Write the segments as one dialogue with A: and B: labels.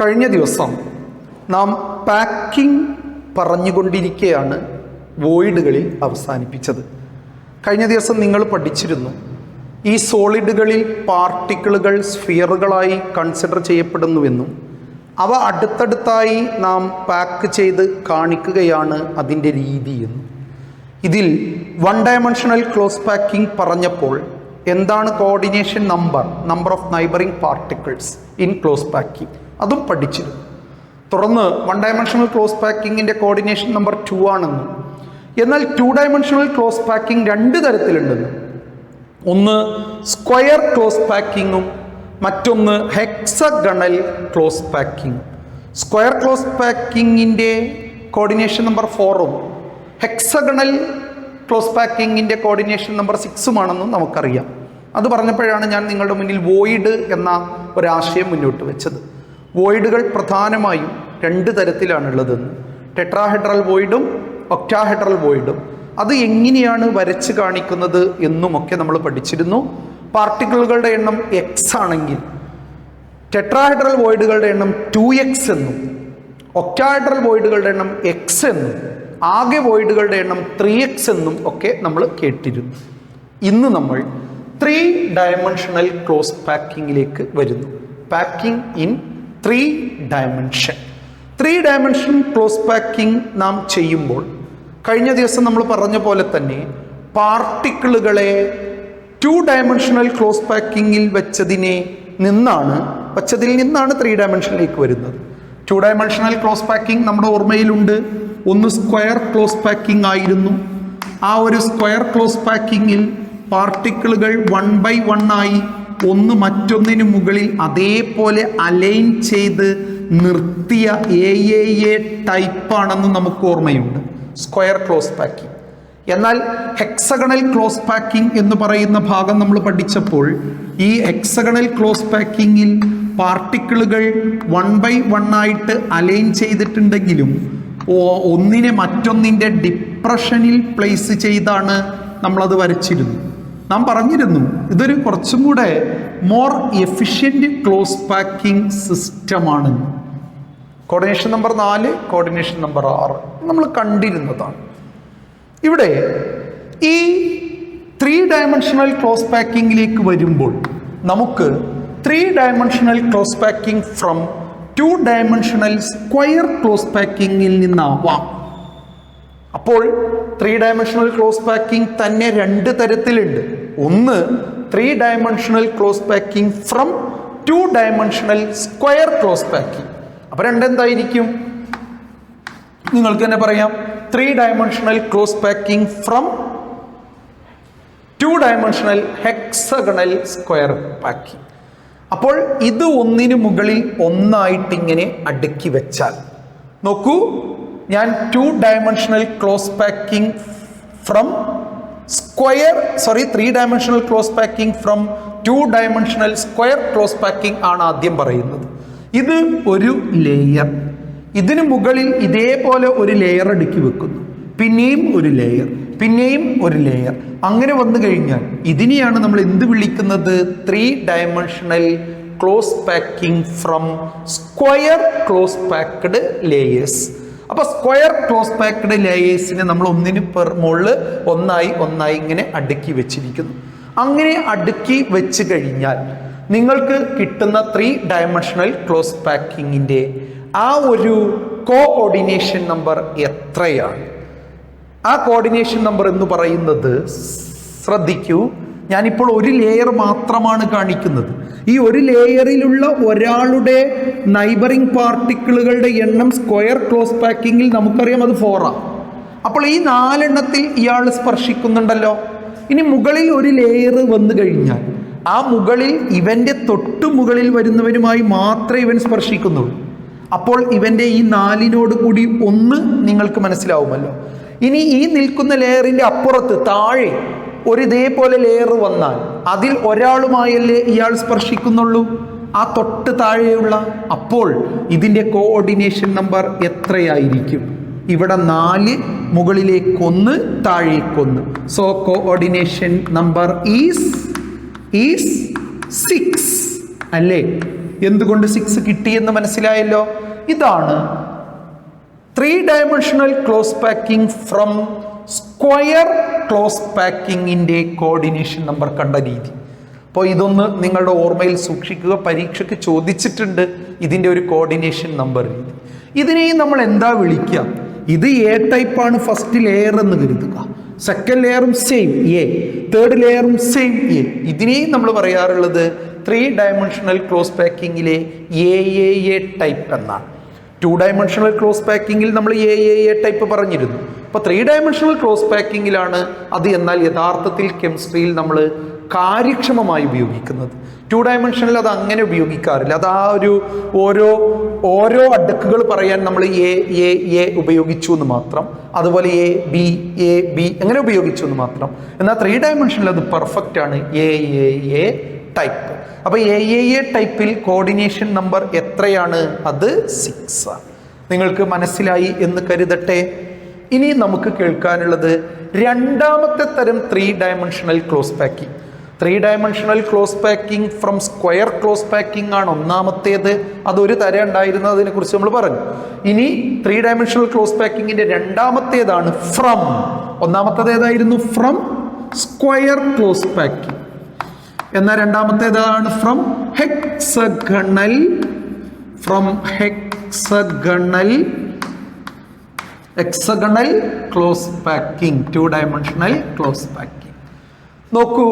A: കഴിഞ്ഞ ദിവസം നാം പാക്കിംഗ് പറഞ്ഞുകൊണ്ടിരിക്കുകയാണ് വോയിഡുകളിൽ അവസാനിപ്പിച്ചത്. കഴിഞ്ഞ ദിവസം നിങ്ങൾ പഠിച്ചിരുന്നു, ഈ സോളിഡുകളിൽ പാർട്ടിക്കിളുകൾ സ്ഫിയറുകളായി കൺസിഡർ ചെയ്യപ്പെടുന്നുവെന്നും അവ അടുത്തടുത്തായി നാം പാക്ക് ചെയ്ത് കാണിക്കുകയാണ് അതിൻ്റെ രീതിയെന്നും. ഇതിൽ വൺ ഡയമെൻഷണൽ ക്ലോസ് പാക്കിംഗ് പറഞ്ഞപ്പോൾ എന്താണ് coordination number of neighbouring particles in close packing, അതും പഠിച്ചിരുന്നു. തുടർന്ന് വൺ ഡയമെൻഷണൽ ക്ലോസ് പാക്കിങ്ങിൻ്റെ കോർഡിനേഷൻ നമ്പർ 2 ആണെന്നും, എന്നാൽ 2 ഡയമെൻഷണൽ ക്ലോസ് പാക്കിംഗ് 2 തരത്തിലുണ്ടെന്നും, ഒന്ന് സ്ക്വയർ ക്ലോസ് പാക്കിങ്ങും മറ്റൊന്ന് hexagonal close packing. Square close പാക്കിങ്ങിൻ്റെ കോർഡിനേഷൻ നമ്പർ 4ഉം ഹെക്സഗണൽ ക്ലോസ് പാക്കിങ്ങിൻ്റെ കോർഡിനേഷൻ നമ്പർ 6ഉമാണെന്നും നമുക്കറിയാം. അത് പറഞ്ഞപ്പോഴാണ് ഞാൻ നിങ്ങളുടെ മുന്നിൽ വോയിഡ് എന്ന ഒരാശയം മുന്നോട്ട് വെച്ചത്. വോയിഡുകൾ പ്രധാനമായും 2 തരത്തിലാണുള്ളതെന്ന്, ടെട്രാഹെഡ്രൽ വോയിഡും ഒക്ടാഹെഡ്രൽ വോയിഡും. അത് എങ്ങനെയാണ് വരച്ച് കാണിക്കുന്നത് എന്നുമൊക്കെ നമ്മൾ പഠിച്ചിരുന്നു. പാർട്ടിക്കിളുകളുടെ എണ്ണം x ആണെങ്കിൽ ടെട്രാഹെഡ്രൽ വോയിഡുകളുടെ എണ്ണം 2x എന്നും, ഒക്ടാഹെഡ്രൽ വോയിഡുകളുടെ എണ്ണം x എന്നും, ആകെ വോയിഡുകളുടെ എണ്ണം 3x എന്നും ഒക്കെ നമ്മൾ കേട്ടിരുന്നു. ഇന്ന് നമ്മൾ 3 ഡയമെൻഷണൽ ക്ലോസ് പാക്കിങ്ങിലേക്ക് വരുന്നു. Packing in 3 dimension. 3 dimension close packing നാം ചെയ്യുമ്പോൾ കഴിഞ്ഞ ദിവസം നമ്മൾ പറഞ്ഞ പോലെ തന്നെ പാർട്ടിക്കിളുകളെ 2 ഡയമെൻഷണൽ ക്ലോസ് പാക്കിങ്ങിൽ വെച്ചതിൽ നിന്നാണ് 3 ഡയമെൻഷനിലേക്ക് വരുന്നത്. 2 ഡയമെൻഷണൽ ക്ലോസ് പാക്കിംഗ് നമ്മുടെ ഓർമ്മയിലുണ്ട്. ഒന്ന് സ്ക്വയർ ക്ലോസ് പാക്കിംഗ് ആയിരുന്നു. ആ ഒരു സ്ക്വയർ ക്ലോസ് പാക്കിങ്ങിൽ പാർട്ടിക്കിളുകൾ 1 by 1 ആയി ഒന്ന് മറ്റൊന്നിനു മുകളിൽ അതേപോലെ അലൈൻ ചെയ്ത് നിർത്തിയ എ ടൈപ്പാണെന്ന് നമുക്ക് ഓർമ്മയുണ്ട്, സ്ക്വയർ ക്ലോസ് പാക്കിംഗ്. എന്നാൽ ഹെക്സഗണൽ ക്ലോസ് പാക്കിംഗ് എന്ന് പറയുന്ന ഭാഗം നമ്മൾ പഠിച്ചപ്പോൾ ഈ ഹെക്സഗണൽ ക്ലോസ് പാക്കിങ്ങിൽ പാർട്ടിക്കിളുകൾ 1 by 1 ആയിട്ട് അലൈൻ ചെയ്തിട്ടുണ്ടെങ്കിലും ഒന്നിനെ മറ്റൊന്നിൻ്റെ ഡിപ്രഷനിൽ പ്ലേസ് ചെയ്താണ് നമ്മളത് വരച്ചിരുന്നു. നാം പറഞ്ഞിരുന്നു ഇതൊരു കുറച്ചും കൂടെ മോർ എഫിഷ്യൻറ്റ് ക്ലോസ് പാക്കിംഗ് സിസ്റ്റമാണ്. കോർഡിനേഷൻ നമ്പർ 4, കോർഡിനേഷൻ നമ്പർ 6 നമ്മൾ കണ്ടിരുന്നതാണ്. ഇവിടെ ഈ 3 ഡയമെൻഷണൽ ക്ലോസ് പാക്കിങ്ങിലേക്ക് വരുമ്പോൾ നമുക്ക് 3 dimensional close packing from 2 dimensional square close പാക്കിങ്ങിൽ നിന്നാവാം. അപ്പോൾ 3 ഡയമെൻഷണൽ ക്ലോസ് പാക്കിംഗ് തന്നെ 2 തരത്തിലുണ്ട്. ഒന്ന് 3 dimensional close packing from 2 dimensional square close packing. അപ്പോൾ രണ്ടെന്തായിരിക്കും നിങ്ങൾക്ക് തന്നെ പറയാം, 3 dimensional close packing from 2 dimensional hexagonal square packing. അപ്പോൾ ഇത് ഒന്നിനു മുകളിൽ ഒന്നായിട്ടിങ്ങനെ അടുക്കി വെച്ചാൽ നോക്കൂ, ഞാൻ 2 dimensional close packing from 3 dimensional close packing from 2 dimensional square close packing ആണ് ആദ്യം പറയുന്നത്. ഇത് ഒരു ലെയർ, ഇതിനു മുകളിൽ ഇതേപോലെ ഒരു ലെയർ അടുക്കി വെക്കുന്നു, പിന്നെയും ഒരു ലെയർ, പിന്നെയും ഒരു ലെയർ. അങ്ങനെ വന്നു കഴിഞ്ഞാൽ ഇതിനെയാണ് നമ്മൾ എന്ത് വിളിക്കുന്നത്? 3 dimensional close packing from square close packed layers. അപ്പോൾ സ്ക്വയർ ക്ലോസ് പാക്ക്ഡ് ലേയേഴ്സിനെ നമ്മൾ ഒന്നിന് മുകളിൽ ഒന്നായി ഇങ്ങനെ അടുക്കി വെച്ചിരിക്കുന്നു. അങ്ങനെ അടുക്കി വെച്ച് കഴിഞ്ഞാൽ നിങ്ങൾക്ക് കിട്ടുന്ന 3 ഡയമെൻഷണൽ ക്ലോസ് പാക്കിങ്ങിൻ്റെ ആ ഒരു കോഓർഡിനേഷൻ നമ്പർ എത്രയാണ്? ആ കോർഡിനേഷൻ നമ്പർ എന്ന് പറയുന്നത്, ശ്രദ്ധിക്കൂ, ഞാനിപ്പോൾ ഒരു ലെയർ മാത്രമാണ് കാണിക്കുന്നത്. ഈ ഒരു ലെയറിലുള്ള ഒരാളുടെ നൈബറിംഗ് പാർട്ടിക്കിളുകളുടെ എണ്ണം സ്ക്വയർ ക്ലോസ് പാക്കിങ്ങിൽ നമുക്കറിയാം അത് 4 ആണ്. അപ്പോൾ ഈ 4 എണ്ണത്തിൽ ഇയാൾ സ്പർശിക്കുന്നുണ്ടല്ലോ. ഇനി മുകളിൽ ഒരു ലെയർ വന്നു കഴിഞ്ഞാൽ ആ മുകളിൽ ഇവൻ്റെ തൊട്ടു മുകളിൽ വരുന്നവനുമായി മാത്രമേ ഇവൻ സ്പർശിക്കുന്നുള്ളൂ. അപ്പോൾ ഇവൻ്റെ ഈ 4നോട് കൂടി 1 നിങ്ങൾക്ക് മനസ്സിലാവുമല്ലോ. ഇനി ഈ നിൽക്കുന്ന ലെയറിൻ്റെ അപ്പുറത്ത് താഴെ ഒരു ഇതേപോലെ ലെയർ വന്നാൽ അതിൽ ഒരാളുമായല്ലേ ഇയാൾ സ്പർശിക്കുന്നുള്ളൂ, ആ തൊട്ട് താഴെയുള്ള. അപ്പോൾ ഇതിൻ്റെ കോഓർഡിനേഷൻ നമ്പർ എത്രയായിരിക്കും? ഇവിടെ 4, മുകളിലേക്കൊന്ന്, താഴേക്കൊന്ന്. സോ കോഓർഡിനേഷൻ നമ്പർ ഈസ് 6 അല്ലേ? എന്തുകൊണ്ട് 6 കിട്ടി എന്ന് മനസ്സിലായല്ലോ. ഇതാണ് 3 dimensional close packing from square close പാക്കിങ്ങിൻ്റെ കോർഡിനേഷൻ നമ്പർ കണ്ട രീതി. അപ്പോൾ ഇതൊന്ന് നിങ്ങളുടെ ഓർമ്മയിൽ സൂക്ഷിക്കുക. പരീക്ഷയ്ക്ക് ചോദിച്ചിട്ടുണ്ട് ഇതിൻ്റെ ഒരു കോർഡിനേഷൻ നമ്പർ രീതി. ഇതിനെയും നമ്മൾ എന്താ വിളിക്കുക? ഇത് എ ടൈപ്പാണ് ഫസ്റ്റ് ലെയർ എന്ന് കരുതുക. സെക്കൻഡ് ലെയറും സെയിം എ, തേർഡ് ലെയറും സെയിം എ. ഇതിനെയും നമ്മൾ പറയാറുള്ളത് 3 ഡയമെൻഷണൽ ക്ലോസ് പാക്കിങ്ങിലെ എ ടൈപ്പ് എന്നാണ്. 2 ഡയമെൻഷണൽ ക്ലോസ് പാക്കിങ്ങിൽ നമ്മൾ എ ടൈപ്പ് പറഞ്ഞിരുന്നു. അപ്പോൾ 3 ഡയമെൻഷണൽ ക്ലോസ് പാക്കിങ്ങിലാണ് അത്. എന്നാൽ യഥാർത്ഥത്തിൽ കെമിസ്ട്രിയിൽ നമ്മൾ കാര്യക്ഷമമായി ഉപയോഗിക്കുന്നത്. 2 ഡയമെൻഷനിൽ അത് അങ്ങനെ ഉപയോഗിക്കാറില്ല. അത് ആ ഒരു ഓരോ അടുക്കുകൾ പറയാൻ നമ്മൾ എ ഉപയോഗിച്ചു എന്ന് മാത്രം. അതുപോലെ എ ബി അങ്ങനെ ഉപയോഗിച്ചു എന്ന് മാത്രം. എന്നാൽ 3 ഡയമെൻഷനിൽ അത് പെർഫെക്റ്റ് ആണ്, എ ടൈപ്പ്. അപ്പോൾ എ ടൈപ്പിൽ കോർഡിനേഷൻ നമ്പർ എത്രയാണ്? അത് 6 ആണ്. നിങ്ങൾക്ക് മനസ്സിലായി എന്ന് കരുതട്ടെ. ഇനി നമുക്ക് കേൾക്കാനുള്ളത് രണ്ടാമത്തെ തരം 3 dimensional close packing. 3 dimensional close packing from square close packing ആണ് ഒന്നാമത്തേത്. അതൊരു തരം ഉണ്ടായിരുന്നു, അതിനെക്കുറിച്ച് നമ്മൾ പറഞ്ഞു. ഇനി 3 ഡയമെൻഷണൽ ക്ലോസ് പാക്കിങ്ങിൻ്റെ രണ്ടാമത്തേതാണ് ഫ്രം. ഒന്നാമത്തേത് ഏതായിരുന്നു? From square close packing. എന്നാൽ രണ്ടാമത്തേതാണ് from hexagonal close packing. 2 dimensional close packing. നോക്കൂ,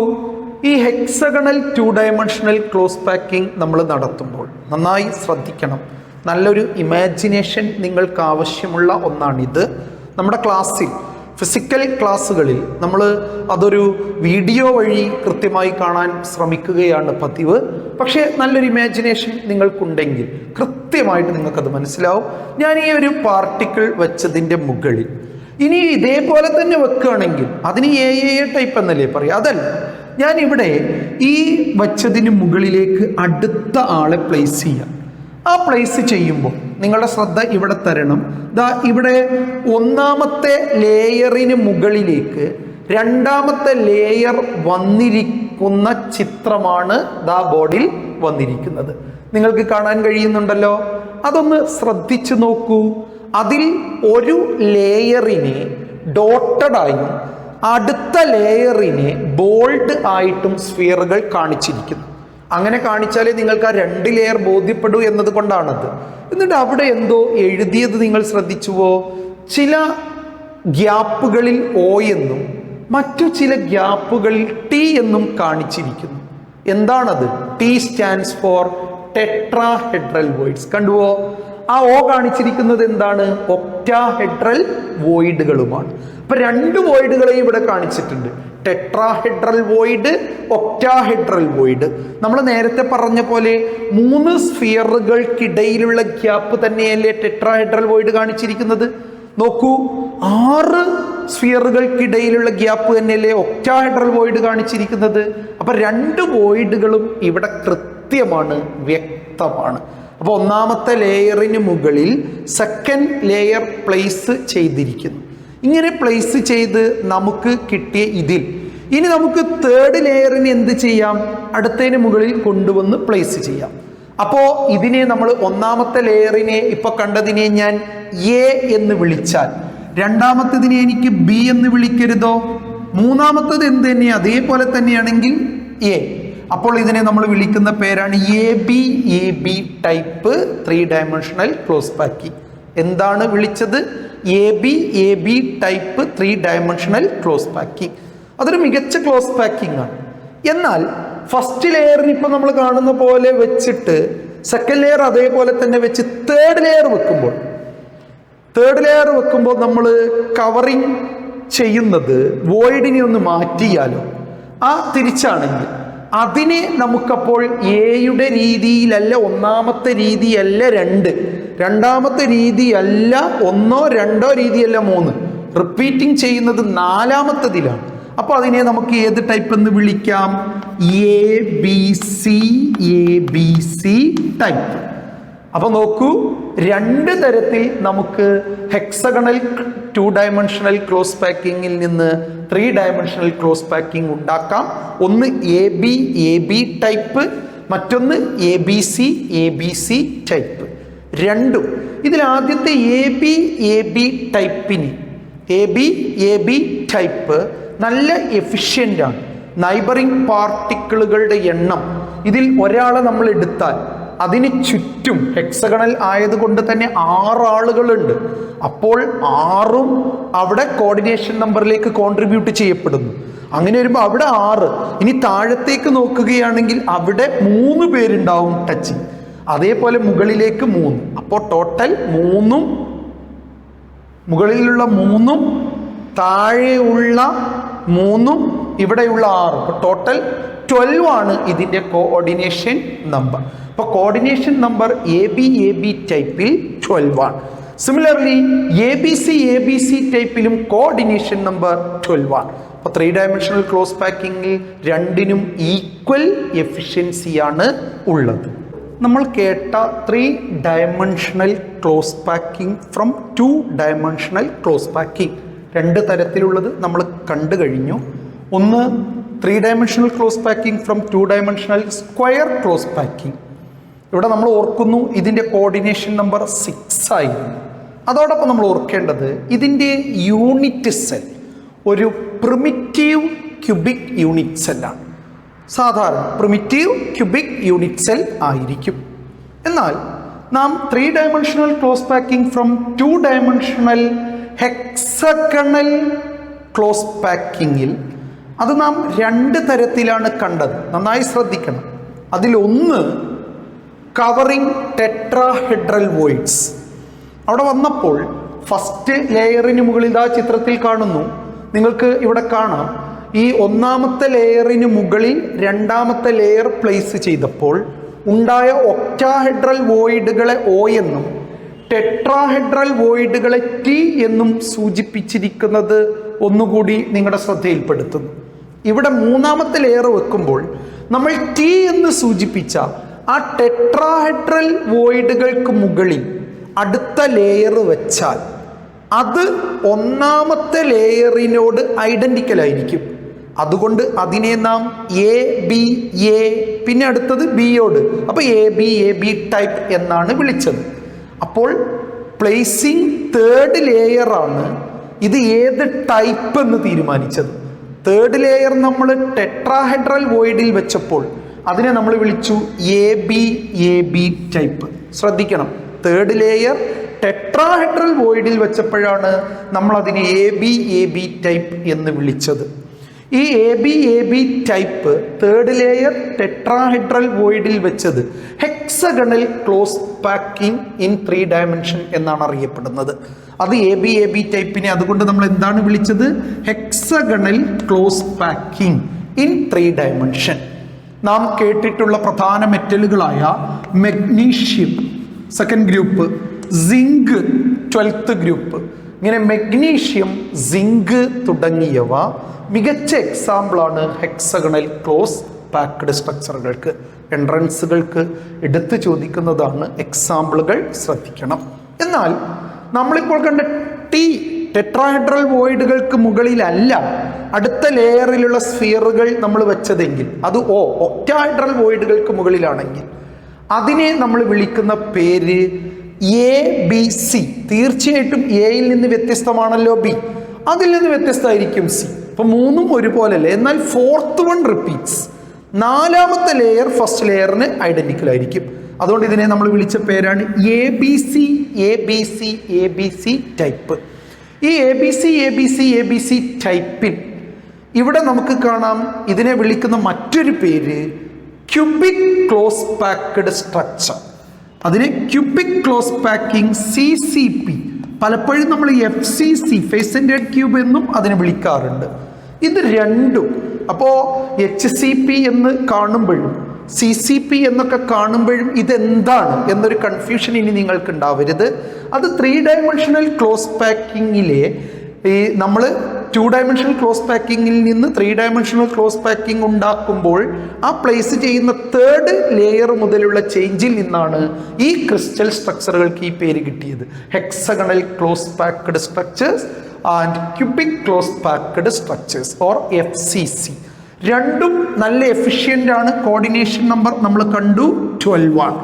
A: ഈ ഹെക്സഗണൽ 2 ഡയമെൻഷണൽ ക്ലോസ് പാക്കിംഗ് നമ്മൾ നടത്തുമ്പോൾ നന്നായി ശ്രദ്ധിക്കണം. നല്ലൊരു ഇമാജിനേഷൻ നിങ്ങൾക്ക് ആവശ്യമുള്ള ഒന്നാണിത്. നമ്മുടെ ക്ലാസ്സിൽ, ഫിസിക്കൽ ക്ലാസ്സുകളിൽ നമ്മൾ അതൊരു വീഡിയോ വഴി കൃത്യമായി കാണാൻ ശ്രമിക്കുകയാണ് പതിവ്. പക്ഷേ നല്ലൊരു ഇമാജിനേഷൻ നിങ്ങൾക്കുണ്ടെങ്കിൽ കൃത്യമായിട്ട് നിങ്ങൾക്കത് മനസ്സിലാവും. ഞാൻ ഈ ഒരു പാർട്ടിക്കിൾ വെച്ചതിൻ്റെ മുകളിൽ ഇനി ഇതേപോലെ തന്നെ വെക്കുകയാണെങ്കിൽ അതിന് എ ടൈപ്പ് എന്നല്ലേ പറയുക. അതല്ല, ഞാൻ ഇവിടെ ഈ വച്ചതിന് മുകളിലേക്ക് അടുത്ത ആളെ പ്ലേസ് ചെയ്യാം. ആ പ്ലേസ് ചെയ്യുമ്പോൾ നിങ്ങളുടെ ശ്രദ്ധ ഇവിടെ തരണം. ഇവിടെ ഒന്നാമത്തെ ലെയറിന് മുകളിലേക്ക് രണ്ടാമത്തെ ലെയർ വന്നിരിക്കുന്ന ചിത്രമാണ് ബോർഡിൽ വന്നിരിക്കുന്നത്. നിങ്ങൾക്ക് കാണാൻ കഴിയുന്നുണ്ടല്ലോ. അതൊന്ന് ശ്രദ്ധിച്ചു നോക്കൂ. അതിൽ ഒരു ലെയറിനെ ഡോട്ടഡായും അടുത്ത ലെയറിനെ ബോൾഡ് ആയിട്ടും സ്ഫിയറുകൾ കാണിച്ചിരിക്കുന്നു. അങ്ങനെ കാണിച്ചാലേ നിങ്ങൾക്ക് ആ 2 ലെയർ ബോധ്യപ്പെടൂ എന്നത് കൊണ്ടാണത്. എന്നിട്ട് അവിടെ എന്തോ എഴുതിയത് നിങ്ങൾ ശ്രദ്ധിച്ചുവോ? ചില ഗ്യാപ്പുകളിൽ O എന്നും മറ്റു ചില ഗ്യാപ്പുകളിൽ T എന്നും കാണിച്ചിരിക്കുന്നു. എന്താണത്? T stands for tetrahedral voids. കണ്ടുവോ? ആ O കാണിച്ചിരിക്കുന്നത് എന്താണ്? ഒക്ടാഹെഡ്രൽ വോയിഡുകളുമാണ്. അപ്പൊ 2 വോയിഡുകളെയും ഇവിടെ കാണിച്ചിട്ടുണ്ട്. Tetrahedral void, octahedral void. നമ്മൾ നേരത്തെ പറഞ്ഞ പോലെ 3 സ്ഫിയറുകൾക്കിടയിലുള്ള ഗ്യാപ്പ് തന്നെയല്ലേ ടെട്രാഹെഡ്രൽ വോയിഡ് കാണിച്ചിരിക്കുന്നത്. നോക്കൂ, 6 സ്ഫിയറുകൾക്കിടയിലുള്ള ഗ്യാപ്പ് തന്നെയല്ലേ ഒക്ടാഹെഡ്രൽ വോയിഡ് കാണിച്ചിരിക്കുന്നത്. അപ്പൊ 2 വോയിഡുകളും ഇവിടെ കൃത്യമാണ്, വ്യക്തമാണ്. അപ്പോൾ ഒന്നാമത്തെ ലെയറിന് മുകളിൽ സെക്കൻഡ് ലെയർ പ്ലേസ് ചെയ്തിരിക്കുന്നു. ഇങ്ങനെ പ്ലേസ് ചെയ്ത് നമുക്ക് കിട്ടിയ ഇതിൽ ഇനി നമുക്ക് തേർഡ് ലെയറിന് എന്ത് ചെയ്യാം? അടുത്തതിന് മുകളിൽ കൊണ്ടുവന്ന് പ്ലേസ് ചെയ്യാം. അപ്പോൾ ഇതിനെ നമ്മൾ ഒന്നാമത്തെ ലെയറിനെ ഇപ്പോൾ കണ്ടതിനെ ഞാൻ എ എന്ന് വിളിച്ചാൽ രണ്ടാമത്തതിനെ എനിക്ക് ബി എന്ന് വിളിക്കരുതോ? മൂന്നാമത്തത് എന്ത് തന്നെ അതേപോലെ തന്നെയാണെങ്കിൽ എ. അപ്പോൾ ഇതിനെ നമ്മൾ വിളിക്കുന്ന പേരാണ് A B type 3 dimensional close packing. എന്താണ് വിളിച്ചത്? A B type 3 dimensional close packing. അതൊരു മികച്ച ക്ലോസ് പാക്കിംഗ് ആണ്. എന്നാൽ ഫസ്റ്റ് ലെയറിന് ഇപ്പം നമ്മൾ കാണുന്ന പോലെ വെച്ചിട്ട് സെക്കൻഡ് ലെയർ അതേപോലെ തന്നെ വെച്ച് തേർഡ് ലെയർ വെക്കുമ്പോൾ നമ്മൾ കവറിങ് ചെയ്യുന്നത് വോയിഡിനെ ഒന്ന് മാറ്റിയാലോ? ആ തിരിച്ചാണെങ്കിൽ അതിനെ നമുക്കപ്പോൾ എയുടെ രീതിയിലല്ല, ഒന്നാമത്തെ രീതിയല്ല 2, രണ്ടാമത്തെ രീതിയല്ല 1, 2 രീതിയല്ല 3, റിപ്പീറ്റിംഗ് ചെയ്യുന്നത് 4ാമത്തതിലാണ്. അപ്പോൾ അതിനെ നമുക്ക് ഏത് ടൈപ്പ് എന്ന് വിളിക്കാം? A B C type. അപ്പോൾ നോക്കൂ, 2 തരത്തിൽ നമുക്ക് ഹെക്സഗണൽ 2 ഡയമെൻഷണൽ ക്ലോസ് പാക്കിങ്ങിൽ നിന്ന് 3 ഡയമെൻഷണൽ ക്ലോസ് പാക്കിംഗ് ഉണ്ടാക്കാം. ഒന്ന് എ ബി ടൈപ്പ്, മറ്റൊന്ന് എ ബി സി ടൈപ്പ്. രണ്ടും ഇതിൽ ആദ്യത്തെ എ ബി ടൈപ്പിന് എ ബി ടൈപ്പ് നല്ല എഫിഷ്യൻ്റ് ആണ്. നൈബറിംഗ് പാർട്ടിക്കിളുകളുടെ എണ്ണം ഇതിൽ ഒരാളെ നമ്മൾ എടുത്താൽ അതിന് ചുറ്റും ഹെക്സഗണൽ ആയതുകൊണ്ട് തന്നെ 6 ആളുകളുണ്ട്. അപ്പോൾ 6ഉം അവിടെ കോർഡിനേഷൻ നമ്പറിലേക്ക് കോൺട്രിബ്യൂട്ട് ചെയ്യപ്പെടുന്നു. അങ്ങനെ വരുമ്പോൾ അവിടെ 6. ഇനി താഴത്തേക്ക് നോക്കുകയാണെങ്കിൽ അവിടെ 3 പേരുണ്ടാവും ടച്ചിങ്. അതേപോലെ മുകളിലേക്ക് 3. അപ്പോൾ ടോട്ടൽ 3ഉം മുകളിലുള്ള 3ഉം താഴെയുള്ള 3ഉം ഇവിടെയുള്ള 6. അപ്പോൾ ടോട്ടൽ 12 ആണ് ഇതിൻ്റെ കോർഡിനേഷൻ നമ്പർ. അപ്പോൾ കോർഡിനേഷൻ നമ്പർ എ ബി ടൈപ്പിൽ 12 ആണ്. സിമിലർലി എ ബി സി ടൈപ്പിലും കോർഡിനേഷൻ നമ്പർ 12 ആണ്. അപ്പോൾ 3 ഡയമെൻഷണൽ ക്ലോസ് പാക്കിങ്ങിൽ രണ്ടിനും ഈക്വൽ എഫിഷ്യൻസിയാണ് ഉള്ളത്. നമ്മൾ കേട്ട 3 dimensional close packing from 2 dimensional close packing 2 തരത്തിലുള്ളത് നമ്മൾ കണ്ടു കഴിഞ്ഞു. ഒന്ന് 3 dimensional close packing from 2 dimensional square close packing. ഇവിടെ നമ്മൾ ഓർക്കുന്നു ഇതിൻ്റെ കോർഡിനേഷൻ നമ്പർ 6 ആയിരുന്നു. അതോടൊപ്പം നമ്മൾ ഓർക്കേണ്ടത് ഇതിൻ്റെ യൂണിറ്റ് സെൽ ഒരു പ്രിമിറ്റീവ് ക്യൂബിക് യൂണിറ്റ് സെല്ലാണ്. സാധാരണ പ്രിമിറ്റീവ് ക്യൂബിക് യൂണിറ്റ് സെൽ ആയിരിക്കും. എന്നാൽ നാം 3 dimensional close packing from 2 dimensional hexagonal close പാക്കിങ്ങിൽ അത് നാം 2 തരത്തിലാണ് കണ്ടത്. നന്നായി ശ്രദ്ധിക്കണം. അതിലൊന്ന് കവറിംഗ് ടെട്രാഹെഡ്രൽ വോയിഡ്സ്. അവിടെ വന്നപ്പോൾ ഫസ്റ്റ് ലെയറിന് മുകളിൽ ആ ചിത്രത്തിൽ കാണുന്നു, നിങ്ങൾക്ക് ഇവിടെ കാണാം. ഈ ഒന്നാമത്തെ ലെയറിന് മുകളിൽ രണ്ടാമത്തെ ലെയർ പ്ലേസ് ചെയ്തപ്പോൾ ഉണ്ടായ ഒക്ടാഹെഡ്രൽ വോയിഡുകളെ O എന്നും ടെട്രാഹെഡ്രൽ വോയിഡുകളെ T എന്നും സൂചിപ്പിച്ചിരിക്കുന്നത് ഒന്നുകൂടി നിങ്ങളുടെ ശ്രദ്ധയിൽപ്പെടുത്തുന്നു. ഇവിടെ മൂന്നാമത്തെ ലെയർ വെക്കുമ്പോൾ നമ്മൾ T എന്ന് സൂചിപ്പിച്ച ആ ടെട്രാഹെഡ്രൽ വോയിഡുകൾക്ക് മുകളിൽ അടുത്ത ലെയർ വെച്ചാൽ അത് ഒന്നാമത്തെ ലെയറിനോട് ഐഡന്റിക്കൽ ആയിരിക്കും. അതുകൊണ്ട് അതിനെ നാം എ ബി എ പിന്നെ അടുത്തത് ബിയോട്, അപ്പോൾ എ ബി ടൈപ്പ് എന്നാണ് വിളിച്ചത്. അപ്പോൾ പ്ലേസിങ് 3rd ലെയറാണ് ഇത് ഏത് ടൈപ്പ് എന്ന് തീരുമാനിച്ചത്. 3rd ലെയർ നമ്മൾ ടെട്രാഹെഡ്രൽ വോയിഡിൽ വെച്ചപ്പോൾ അതിനെ നമ്മൾ വിളിച്ചു എ ബി ടൈപ്പ്. ശ്രദ്ധിക്കണം, 3rd ലെയർ ടെട്രാഹെഡ്രൽ വോയിഡിൽ വെച്ചപ്പോഴാണ് നമ്മൾ അതിനെ എ ബി ടൈപ്പ് എന്ന് വിളിച്ചത്. ഈ A B type 3rd layer tetrahedral വോയിഡിൽ വെച്ചത് hexagonal close packing in 3 dimension എന്നാണ് അറിയപ്പെടുന്നത്. അത് എ ബി ടൈപ്പിനെ അതുകൊണ്ട് നമ്മൾ എന്താണ് വിളിച്ചത്? Hexagonal close packing in 3 dimension. നാം കേട്ടിട്ടുള്ള പ്രധാന മെറ്റലുകളായ magnesium 2nd group, zinc 12th group, ഇങ്ങനെ മെഗ്നീഷ്യം, സിങ്ക് തുടങ്ങിയവ മികച്ച എക്സാമ്പിളാണ് ഹെക്സഗണൽ ക്ലോസ് പാക്ക്ഡ് സ്ട്രക്ചറുകൾക്ക്. എൻട്രൻസുകൾക്ക് എടുത്തു ചോദിക്കുന്നതാണ്, എക്സാമ്പിളുകൾ ശ്രദ്ധിക്കണം. എന്നാൽ നമ്മളിപ്പോൾ കണ്ട ടെട്രാഹെഡ്രൽ വോയിഡുകൾക്ക് മുകളിലല്ല അടുത്ത ലെയറിലുള്ള സ്ഫിയറുകൾ നമ്മൾ വെച്ചതെങ്കിൽ, അത് ഒക്ടാഹെഡ്രൽ വോയിഡുകൾക്ക് മുകളിലാണെങ്കിൽ അതിനെ നമ്മൾ വിളിക്കുന്ന പേര് എ ബി സി. തീർച്ചയായിട്ടും എയിൽ നിന്ന് വ്യത്യസ്തമാണല്ലോ ബി, അതിൽ നിന്ന് വ്യത്യസ്തമായിരിക്കും സി. അപ്പൊ 3ഉം ഒരുപോലല്ലേ. എന്നാൽ 4th വൺ റിപ്പീറ്റ്സ്. 4ാമത്തെ ലെയർ ഫസ്റ്റ് ലെയറിന് ഐഡന്റിക്കൽ ആയിരിക്കും. അതുകൊണ്ട് ഇതിനെ നമ്മൾ വിളിച്ച പേരാണ് എ ബി സി ടൈപ്പ്. ഈ എ ബി സി ടൈപ്പിൽ ഇവിടെ നമുക്ക് കാണാം ഇതിനെ വിളിക്കുന്ന മറ്റൊരു പേര് ക്യൂബിക് ക്ലോസ് പാക്ക്ഡ് സ്ട്രക്ചർ. അതിനെ ക്യൂബിക് ക്ലോസ് പാക്കിംഗ് CCP, പലപ്പോഴും നമ്മൾ FCC ഫേസ് സെന്റേഡ് ക്യൂബ് എന്നും അതിനെ വിളിക്കാറുണ്ട്. ഇത് രണ്ടും അപ്പോൾ HCP എന്ന് കാണുമ്പോഴും CCP എന്നൊക്കെ കാണുമ്പോഴും ഇതെന്താണ് എന്നൊരു കൺഫ്യൂഷൻ ഇനി നിങ്ങൾക്ക് ഉണ്ടാവരുത്. അത് 3 ഡയമെൻഷണൽ ക്ലോസ് പാക്കിങ്ങിലെ നമ്മൾ 2 ഡയമെൻഷണൽ ക്ലോസ് പാക്കിങ്ങിൽ നിന്ന് 3 ഡയമെൻഷണൽ ക്ലോസ് പാക്കിംഗ് ഉണ്ടാക്കുമ്പോൾ ആ പ്ലേസ് ചെയ്യുന്ന 3rd ലെയർ മുതലുള്ള ചേഞ്ചിൽ നിന്നാണ് ഈ ക്രിസ്റ്റൽ സ്ട്രക്ചറുകൾക്ക് ഈ പേര് കിട്ടിയത്. Hexagonal close packed structures and cubic close packed structures or FCC. രണ്ടും നല്ല എഫിഷ്യൻ്റ് ആണ്. കോർഡിനേഷൻ നമ്പർ നമ്മൾ കണ്ടു 12 ആണ്.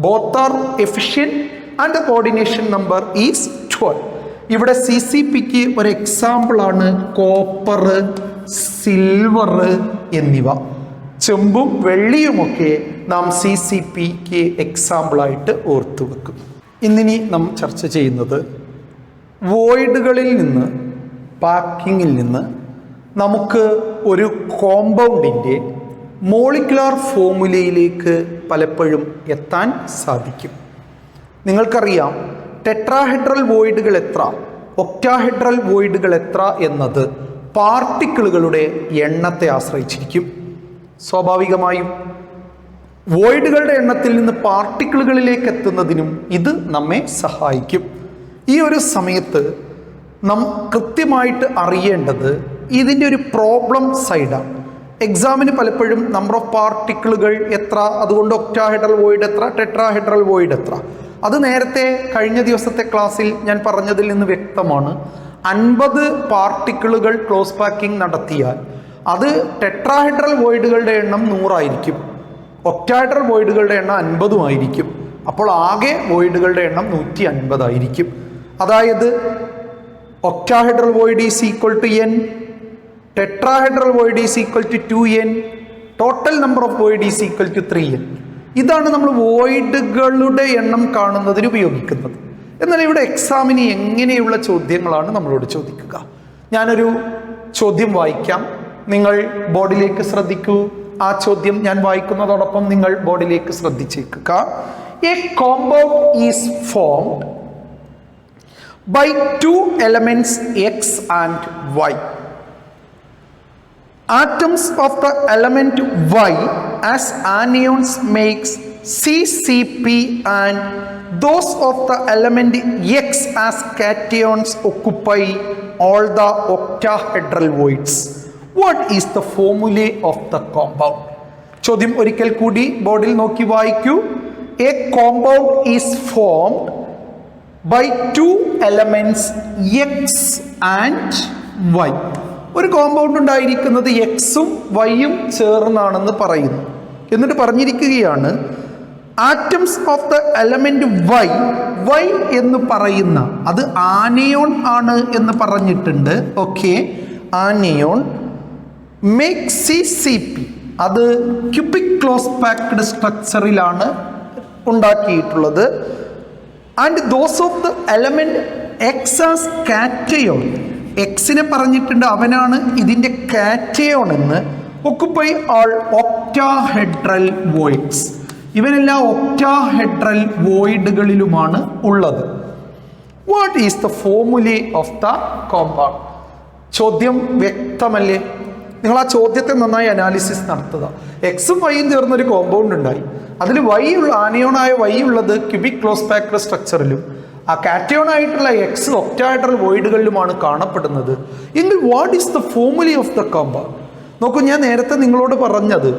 A: Both are efficient and the coordination number is 12. ഇവിടെ CCPക്ക് ഒരു എക്സാമ്പിളാണ് കോപ്പർ, സിൽവർ എന്നിവ. ചെമ്പും വെള്ളിയുമൊക്കെ നാം CCPക്ക് എക്സാമ്പിളായിട്ട് ഓർത്തു വെക്കും. ഇന്നിനി നാം ചർച്ച ചെയ്യുന്നത് വോയിഡുകളിൽ നിന്ന്, പാക്കിങ്ങിൽ നിന്ന് നമുക്ക് ഒരു കോമ്പൗണ്ടിൻ്റെ മോളിക്കുലാർ ഫോർമുലയിലേക്ക് പലപ്പോഴും എത്താൻ സാധിക്കും. നിങ്ങൾക്കറിയാം ടെട്രാഹെഡ്രൽ വോയിഡുകൾ എത്ര, ഒക്ടാഹെഡ്രൽ വോയിഡുകൾ എത്ര എന്നത് പാർട്ടിക്കിളുകളുടെ എണ്ണത്തെ ആശ്രയിച്ചിരിക്കും. സ്വാഭാവികമായും വോയിഡുകളുടെ എണ്ണത്തിൽ നിന്ന് പാർട്ടിക്കിളുകളിലേക്ക് എത്തുന്നതിനും ഇത് നമ്മെ സഹായിക്കും. ഈ ഒരു സമയത്ത് നാം കൃത്യമായിട്ട് അറിയേണ്ടത് ഇതിൻ്റെ ഒരു പ്രോബ്ലം സൈഡാണ്. എക്സാമിന് പലപ്പോഴും നമ്പർ ഓഫ് പാർട്ടിക്കിളുകൾ എത്ര, അതുകൊണ്ട് ഒക്ടാഹെഡ്രൽ വോയിഡ് എത്ര, ടെട്രാഹെഡ്രൽ വോയിഡ് എത്ര, അത് നേരത്തെ കഴിഞ്ഞ ദിവസത്തെ ക്ലാസ്സിൽ ഞാൻ പറഞ്ഞതിൽ നിന്ന് വ്യക്തമാണ്. 50 പാർട്ടിക്കിളുകൾ ക്ലോസ് പാക്കിംഗ് നടത്തിയാൽ അത് ടെട്രാഹെഡ്രൽ വോയിഡുകളുടെ എണ്ണം 100 ആയിരിക്കും, ഒക്ടാഹെഡ്രൽ വോയിഡുകളുടെ എണ്ണം 50 ആയിരിക്കും. അപ്പോൾ ആകെ വോയിഡുകളുടെ എണ്ണം 150 ആയിരിക്കും. അതായത് octahedral void is equal to n, tetrahedral void is equal to 2n, total number of void is equal to 3n. ഇതാണ് നമ്മൾ വോയിഡുകളുടെ എണ്ണം കാണുന്നതിന് ഉപയോഗിക്കുന്നത്. എന്നാൽ ഇവിടെ എക്സാമിന് എങ്ങനെയുള്ള ചോദ്യങ്ങളാണ് നമ്മളോട് ചോദിക്കുക? ഞാനൊരു ചോദ്യം വായിക്കാം, നിങ്ങൾ ബോർഡിലേക്ക് ശ്രദ്ധിക്കൂ. ആ ചോദ്യം ഞാൻ വായിക്കുന്നതോടൊപ്പം നിങ്ങൾ ബോർഡിലേക്ക് ശ്രദ്ധിച്ചേക്കുക. A compound is formed by 2 elements X and Y. Atoms of the element Y as anions makes CCP and those of the element X as cations occupy all the octahedral voids. What is the formula of the compound? ചോദ്യം ഒരിക്കൽ കൂടി ബോർഡിൽ നോക്കി വായിക്കൂ. A compound is formed by 2 elements X and Y. ഒരു compound ഉണ്ടായിരിക്കുന്നത് എക്സും വൈയും ചേർന്നാണെന്ന് പറയുന്നു. എന്നിട്ട് പറഞ്ഞിരിക്കുകയാണ് atoms of the element Y, Y എന്ന് പറയുന്ന അത് ആനിയോൺ ആണ് എന്ന് പറഞ്ഞിട്ടുണ്ട്. ഓക്കെ, ആനിയോൺ മേക്ക് CCP, അത് ക്യൂബിക് ക്ലോസ് പാക്ഡ് സ്ട്രക്ചറിലാണ് ഉണ്ടാക്കിയിട്ടുള്ളത്. And those of the element X as cation, എക്സിനെ പറഞ്ഞിട്ടുണ്ട് അവനാണ് ഇതിൻ്റെ കാറ്റയോൺ എന്ന്. ഒക്കുപ്പൈ ആൾ ഒക്ടാഹെഡ്രൽ വോയിഡ്സ്, ഇവനെല്ലാം ഒക്ടാഹെഡ്രൽ വോയിഡുകളിലുമാണ് ഉള്ളത്. What is the formula of the compound? ചോദ്യം വ്യക്തമല്ലേ? നിങ്ങൾ ആ ചോദ്യത്തെ നന്നായി അനാലിസിസ് നടത്തുക. എക്സും വൈയും ചേർന്നൊരു കോമ്പൗണ്ട് ഉണ്ടായി, അതിൽ വൈ ഉള്ള ആനിയോണായ വൈ ഉള്ളത് ക്യൂബിക് ക്ലോസ് പാക്ഡ് സ്ട്രക്ചറിലും ആ കാറ്റയോൺ ആയിട്ടുള്ള എക്സ് ഒക്ടാഹെഡ്രൽ വോയിഡുകളിലുമാണ് കാണപ്പെടുന്നത്. എങ്കിൽ what is the formula of the compound? നോക്കൂ, ഞാൻ നേരത്തെ നിങ്ങളോട് പറഞ്ഞത്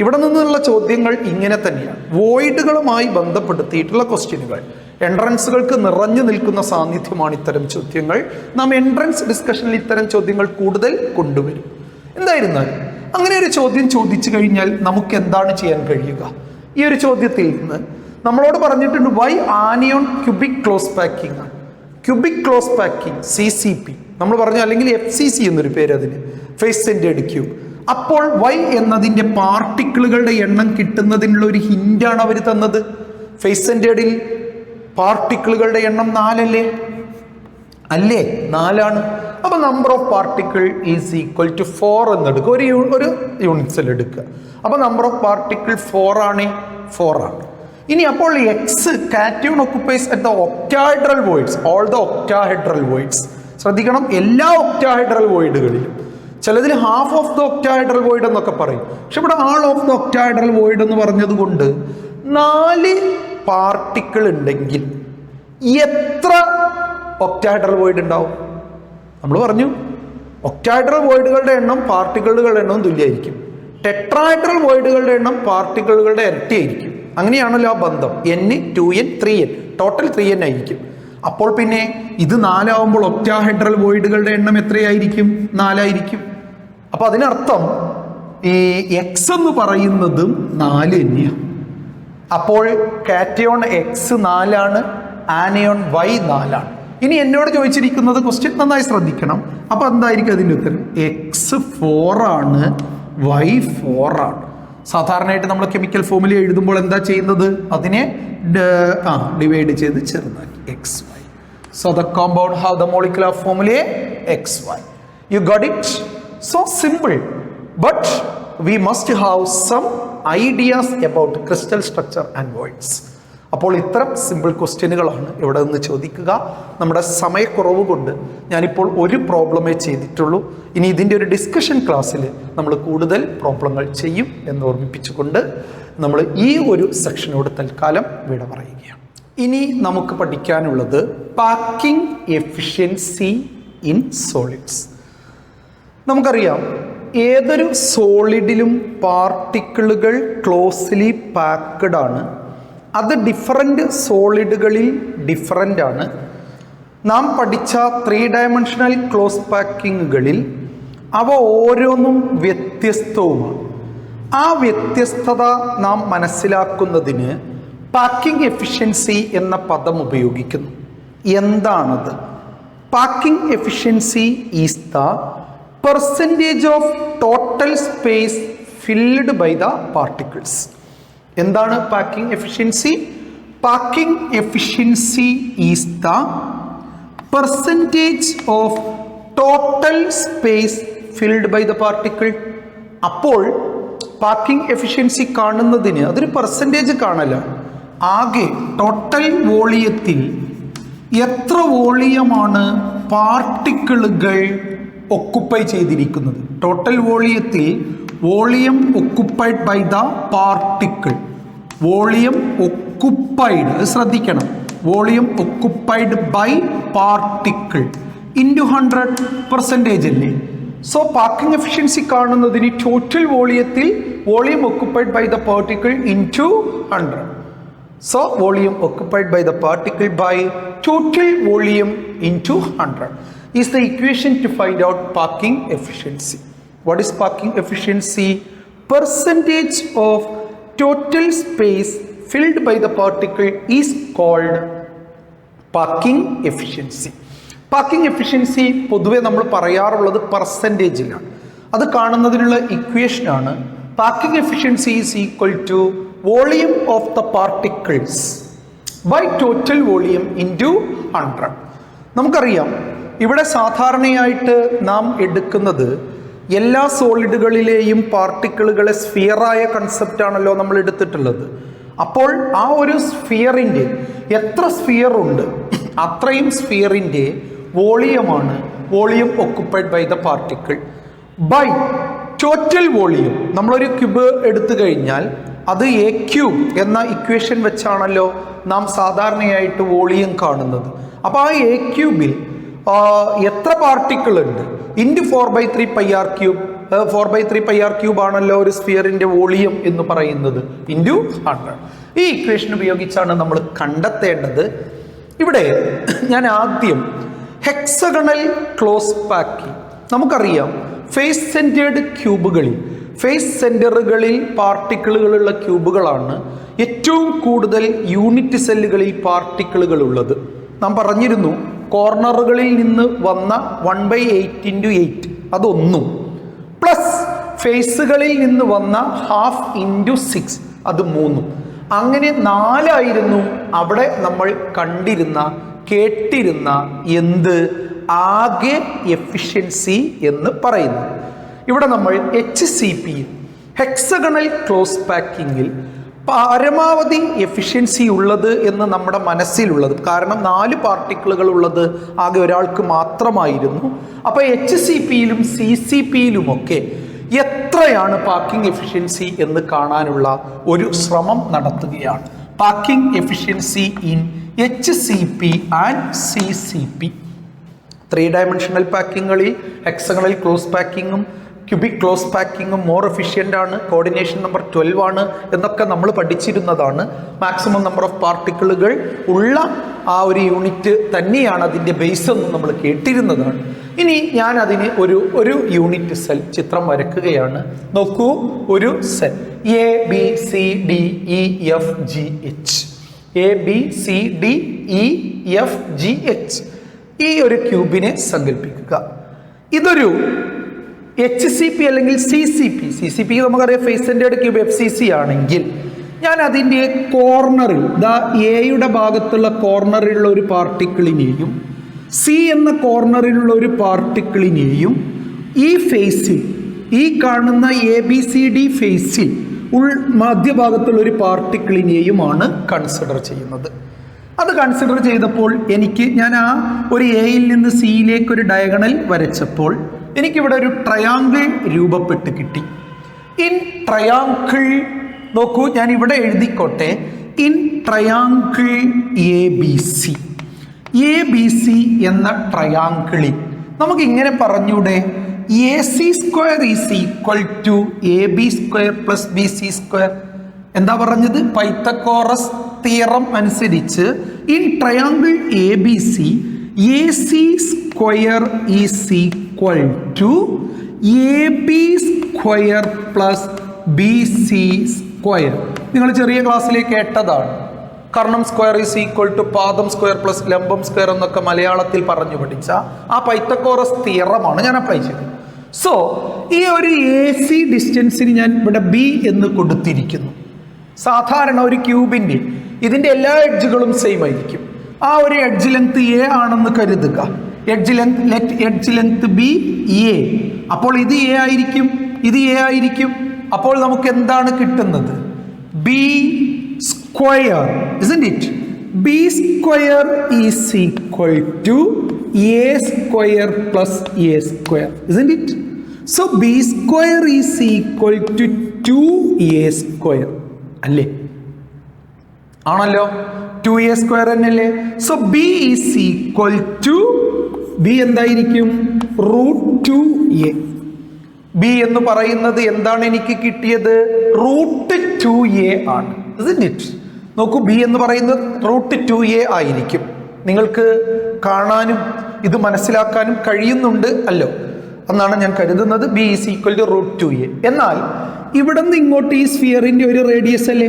A: ഇവിടെ നിന്നുള്ള ചോദ്യങ്ങൾ ഇങ്ങനെ തന്നെയാണ്. വോയിഡുകളുമായി ബന്ധപ്പെടുത്തിയിട്ടുള്ള ക്വസ്റ്റ്യനുകൾ, എൻട്രൻസുകൾക്ക് നിറഞ്ഞു നിൽക്കുന്ന സാന്നിധ്യമാണ് ഇത്തരം ചോദ്യങ്ങൾ. നാം എൻട്രൻസ് ഡിസ്കഷനിൽ ഇത്തരം ചോദ്യങ്ങൾ കൂടുതൽ കൊണ്ടുവരും. എന്തായിരുന്നാലും അങ്ങനെ ഒരു ചോദ്യം ചോദിച്ചു കഴിഞ്ഞാൽ നമുക്ക് എന്താണ് ചെയ്യാൻ കഴിയുക? ഈ ഒരു ചോദ്യത്തിൽ നിന്ന് നമ്മളോട് പറഞ്ഞിട്ടുണ്ട് Y anion cubic close packing ആണ്. ക്യൂബിക് ക്ലോസ് പാക്കിംഗ് CCP നമ്മൾ പറഞ്ഞു, അല്ലെങ്കിൽ FCC എന്നൊരു പേര് അതിന്, ഫേസ് സെന്റേഡ് ക്യൂബ്. അപ്പോൾ വൈ എന്നതിൻ്റെ പാർട്ടിക്കിളുകളുടെ എണ്ണം കിട്ടുന്നതിനുള്ള ഒരു ഹിന്റാണ് അവർ തന്നത്. ഫേസ് സെന്റേഡിൽ പാർട്ടിക്കിളുകളുടെ എണ്ണം 4 അല്ലേ? 4 അപ്പോൾ number of particle is equal to 4 എന്നെടുക്കുക. ഒരു യൂണിറ്റ്സിൽ എടുക്കുക. അപ്പോൾ നമ്പർ ഓഫ് പാർട്ടിക്കിൾ 4 ആണ്. ഇനി അപ്പോൾ X cation ഒക്കുപ്പൈസ് at the octahedral voids, all the octahedral voids. ശ്രദ്ധിക്കണം, എല്ലാ ഒക്ടാഹെഡ്രൽ വോയിഡുകളിലും. ചിലതിൽ half of the octahedral void എന്നൊക്കെ പറയും, പക്ഷെ ഇവിടെ all of the octahedral void എന്ന് പറഞ്ഞത് കൊണ്ട് 4 പാർട്ടിക്കിൾ ഉണ്ടെങ്കിൽ എത്ര ഒക്ടാഹെഡ്രൽ വോയിഡ് ഉണ്ടാവും? നമ്മൾ പറഞ്ഞു ഒക്ടാഹെഡ്രൽ വോയിഡുകളുടെ എണ്ണം പാർട്ടിക്കിളുകളുടെ എണ്ണവും തുല്യമായിരിക്കും. ടെട്രാഹെഡ്രൽ വോയിഡുകളുടെ എണ്ണം പാർട്ടിക്കിളുകളുടെ ഇരട്ടിയായിരിക്കും. അങ്ങനെയാണല്ലോ ആ ബന്ധം. n 2n 3n, total 3n ആയിരിക്കും. അപ്പോൾ പിന്നെ ഇത് 4 ആവുമ്പോൾ ഒക്ടാഹെഡ്രൽ വോയിഡുകളുടെ എണ്ണം എത്രയായിരിക്കും? 4 ആയിരിക്കും. അപ്പോൾ അതിനർത്ഥം ഈ എക്സ് എന്ന് പറയുന്നതും 4 തന്നെയാണ്. അപ്പോൾ കാറ്റയോൺ എക്സ് 4 ആനയോൺ വൈ 4. ഇനി എന്നോട് ചോദിച്ചിരിക്കുന്നത് ക്വസ്റ്റ്യൻ നന്നായി ശ്രദ്ധിക്കണം. അപ്പോൾ എന്തായിരിക്കും അതിൻ്റെ ഉത്തരം? X 4 Y 4. സാധാരണയായിട്ട് നമ്മൾ കെമിക്കൽ ഫോമിൽ എഴുതുമ്പോൾ എന്താ ചെയ്യുന്നത്? അതിനെ ഡിവൈഡ് ചെയ്ത് ചെറുതാക്കി X Y. So the compound have the molecular formula X Y. You got it? So simple, but we must have some ideas about crystal structure and voids. അപ്പോൾ ഇത്തരം സിമ്പിൾ ക്വസ്റ്റ്യനുകളാണ് ഇവിടെ നിന്ന് ചോദിക്കുക. നമ്മുടെ സമയക്കുറവ് കൊണ്ട് ഞാനിപ്പോൾ ഒരു പ്രോബ്ലമേ ചെയ്തിട്ടുള്ളൂ. ഇനി ഇതിൻ്റെ ഒരു ഡിസ്കഷൻ ക്ലാസ്സിൽ നമ്മൾ കൂടുതൽ പ്രോബ്ലങ്ങൾ ചെയ്യും എന്ന് ഓർമ്മിപ്പിച്ചുകൊണ്ട് നമ്മൾ ഈ ഒരു സെക്ഷനോട് തൽക്കാലം വിട പറയുകയാണ്. ഇനി നമുക്ക് പഠിക്കാനുള്ളത് പാക്കിംഗ് എഫിഷ്യൻസി ഇൻ സോളിഡ്സ്. നമുക്കറിയാം, ഏതൊരു സോളിഡിലും പാർട്ടിക്കിളുകൾ ക്ലോസ്ലി പാക്ക്ഡ് ആണ്. അത് ഡിഫറൻറ്റ് സോളിഡുകളിൽ ഡിഫറൻ്റ് ആണ്. നാം പഠിച്ച 3 ഡയമെൻഷണൽ ക്ലോസ് പാക്കിങ്ങുകളിൽ അവ ഓരോന്നും വ്യത്യസ്തവുമാണ്. ആ വ്യത്യസ്തത നാം മനസ്സിലാക്കുന്നതിന് പാക്കിംഗ് എഫിഷ്യൻസി എന്ന പദം ഉപയോഗിക്കുന്നു. എന്താണത്? Packing efficiency is the percentage of total space filled by the particles. എന്താണ് packing efficiency? Packing efficiency is the percentage of total space filled by the particle. അപ്പോൾ പാക്കിംഗ് എഫിഷ്യൻസി കാണുന്നതിന് അതൊരു പെർസെൻറ്റേജ് കാണല. ആകെ ടോട്ടൽ വോളിയത്തിൽ എത്ര വോളിയമാണ് പാർട്ടിക്കിളുകൾ ഒക്കുപ്പൈ ചെയ്തിരിക്കുന്നത്? ടോട്ടൽ വോളിയത്തിൽ volume occupied by the particle. Volume occupied, ശ്രദ്ധിക്കണം, volume occupied by particle into 100% അല്ലേ? സോ പാക്കിംഗ് എഫിഷ്യൻസി കാണുന്നതിന് ടോട്ടൽ വോളിയത്തിൽ volume occupied by the particle into 100. So volume occupied by the particle by total volume into 100 is the equation to find out parking efficiency. What is parking efficiency? Percentage of total space filled by the particle is called parking efficiency. Parking efficiency പൊതുവെ നമ്മൾ പറയാറുള്ളത് പെർസെൻറ്റേജിലാണ്. അത് കാണുന്നതിനുള്ള ഇക്വേഷനാണ് parking efficiency is equal to volume of the particles by total volume into 100. നമുക്കറിയാം, ഇവിടെ സാധാരണയായിട്ട് നാം എടുക്കുന്നത് എല്ലാ സോളിഡുകളിലെയും പാർട്ടിക്കിളുകളെ സ്ഫിയറായ കൺസെപ്റ്റാണല്ലോ നമ്മൾ എടുത്തിട്ടുള്ളത്. അപ്പോൾ ആ ഒരു സ്ഫിയറിൻ്റെ എത്ര സ്ഫിയർ ഉണ്ട് അത്രയും സ്ഫിയറിൻ്റെ വോളിയമാണ് volume occupied by the particle by total volume. നമ്മളൊരു ക്യൂബ് എടുത്തു കഴിഞ്ഞാൽ അത് എ ക്യൂബ് എന്ന ഇക്വേഷൻ വെച്ചാണല്ലോ നാം സാധാരണയായിട്ട് വോളിയം കാണുന്നത്. അപ്പോൾ ആ എ ക്യൂബിൽ എത്ര പാർട്ടിക്കിൾ ഉണ്ട് into 4/3 πr cube. 4/3 πr cube ആണല്ലോ ഒരു സ്ഫിയറിൻ്റെ വോളിയം എന്ന് പറയുന്നത്, ഇൻറ്റു 100. ഈ ഇക്വേഷൻ ഉപയോഗിച്ചാണ് നമ്മൾ കണ്ടെത്തേണ്ടത്. ഇവിടെ ഞാൻ ആദ്യം ഹെക്സഗണൽ ക്ലോസ് പാക്കിംഗ്. നമുക്കറിയാം, ഫേസ് സെൻറ്റേർഡ് ക്യൂബുകളിൽ, ഫേസ് സെൻറ്ററുകളിൽ പാർട്ടിക്കിളുകളുള്ള ക്യൂബുകളാണ് ഏറ്റവും കൂടുതൽ യൂണിറ്റ് സെല്ലുകളിൽ പാർട്ടിക്കിളുകൾ ഉള്ളത്. നാം പറഞ്ഞിരുന്നു, കോർണറുകളിൽ നിന്ന് വന്ന 1/8 × 8 അതൊന്നും, പ്ലസ് ഫേസുകളിൽ നിന്ന് വന്ന 1/2 × 6 അത് 3. അങ്ങനെ 4 ആയിരുന്നു അവിടെ നമ്മൾ കണ്ടിരുന്ന കേട്ടിരുന്ന ആകെ എഫിഷ്യൻസി എന്ന് പറയുന്നു. ഇവിടെ നമ്മൾ HCP ഹെക്സഗണൽ ക്ലോസ് പാക്കിങ്ങിൽ പരമാവധി എഫിഷ്യൻസി ഉള്ളത് എന്ന് നമ്മുടെ മനസ്സിലുള്ളത്, കാരണം 4 പാർട്ടിക്കിളുകൾ ഉള്ളത് ആകെ ഒരാൾക്ക് മാത്രമായിരുന്നു. അപ്പോൾ HCPയിലും CCPയിലുമൊക്കെ എത്രയാണ് പാക്കിംഗ് എഫിഷ്യൻസി എന്ന് കാണാനുള്ള ഒരു ശ്രമം നടത്തുകയാണ്. Packing efficiency in HCP and CCP. 3 dimensional പാക്കിങ്ങുകളിൽ ഹെക്സഗണൽ ക്ലോസ് പാക്കിങ്ങും ക്യൂബിക് ക്ലോസ് പാക്കിങ്ങും മോർ എഫിഷ്യൻ്റ് ആണ്, കോർഡിനേഷൻ നമ്പർ 12 ആണ് എന്നൊക്കെ നമ്മൾ പഠിച്ചിരുന്നതാണ്. മാക്സിമം നമ്പർ ഓഫ് പാർട്ടിക്കിളുകൾ ഉള്ള ആ ഒരു യൂണിറ്റ് തന്നെയാണ് അതിൻ്റെ ബേസ് എന്ന് നമ്മൾ കേട്ടിരുന്നതാണ്. ഇനി ഞാൻ അതിന് ഒരു യൂണിറ്റ് സെൽ ചിത്രം വരയ്ക്കുകയാണ്. നോക്കൂ, ഒരു സെൽ ABCDEFGH, ABCDEFGH, ഈ ഒരു ക്യൂബിനെ സങ്കല്പിക്കുക. ഇതൊരു HCP അല്ലെങ്കിൽ CCP നമുക്കറിയാം ഫേസ് സെന്റേർഡ് ക്യൂബ് FCC ആണെങ്കിൽ ഞാൻ അതിൻ്റെ കോർണറിൽ എയുടെ ഭാഗത്തുള്ള കോർണറിലുള്ള ഒരു പാർട്ടിക്കിളിനെയും സി എന്ന കോർണറിലുള്ള ഒരു പാർട്ടിക്കിളിനെയും ഈ ഫേസിൽ, ഈ കാണുന്ന ABCD ഫേസിൽ മധ്യഭാഗത്തുള്ള ഒരു പാർട്ടിക്കിളിനെയുമാണ് കൺസിഡർ ചെയ്യുന്നത്. അത് കൺസിഡർ ചെയ്തപ്പോൾ ഞാൻ ആ ഒരു എയിൽ നിന്ന് സിയിലേക്ക് ഒരു ഡയഗണൽ വരച്ചപ്പോൾ എനിക്കിവിടെ ഒരു ട്രയാങ്കിൾ രൂപപ്പെട്ട് കിട്ടി. ഇൻ ട്രയാങ്കിൾ, നോക്കൂ, ഞാൻ ഇവിടെ എഴുതിക്കോട്ടെ, ഇൻ ട്രയാങ്കിൾ ABC എന്ന ട്രയാങ്കിളിൽ നമുക്ക് ഇങ്ങനെ പറഞ്ഞൂടെ, AC² is equal to AB² plus BC². എന്താ പറഞ്ഞത്? പൈത്തഗോറസ് തിയറം അനുസരിച്ച് in triangle ABC AC² is equal to AB² plus BC². നിങ്ങൾ ചെറിയ ക്ലാസ്സിൽ കേട്ടതാണ്. കർണം സ്ക്വയർ ഈസ് ഈക്വൽ ടു പാദം സ്ക്വയർ പ്ലസ് ലംബം സ്ക്വയർ എന്നൊക്കെ മലയാളത്തിൽ പറഞ്ഞു പഠിച്ച ആ പൈത്തഗോറസ് തിയറമാണ് ഞാൻ അപ്ലൈ ചെയ്തത്. സോ ഈ ഒരു AC ഡിസ്റ്റൻസിന് ഞാൻ ഇവിടെ B എന്ന് കൊടുത്തിരിക്കുന്നു. സാധാരണ ഒരു ക്യൂബിൻ്റെ ഇതിൻ്റെ എല്ലാ എഡ്ജുകളും സെയിം ആയിരിക്കും. ആ ഒരു എഡ്ജ് ലെങ്ത് A ആണെന്ന് കരുതുക. Edge length B A. അപ്പോൾ ഇത് A ആയിരിക്കും, ഇത് A ആയിരിക്കും. അപ്പോൾ നമുക്ക് എന്താണ് കിട്ടുന്നത്? B² isn't it? B² is equal to A² plus A², isn't it? So B² is equal to 2A². അല്ലേ? ആണല്ലോ, 2A² എന്നല്ലേ? So B is equal to, B എന്തായിരിക്കും? √2A. B എന്ന് പറയുന്നത് എന്താണ് എനിക്ക് കിട്ടിയത്? √2A ആണ്, isn't it? നോക്കൂ, B എന്ന് പറയുന്നത് √2A ആയിരിക്കും. നിങ്ങൾക്ക് കാണാനും ഇത് മനസ്സിലാക്കാനും കഴിയുന്നുണ്ട് അല്ലോ എന്നാണ് ഞാൻ കരുതുന്നത്. B is equal to √2A. എന്നാൽ ഇവിടെ നിന്ന് ഇങ്ങോട്ട് ഈ സ്ഫിയറിന്റെ ഒരു റേഡിയസ് അല്ലേ?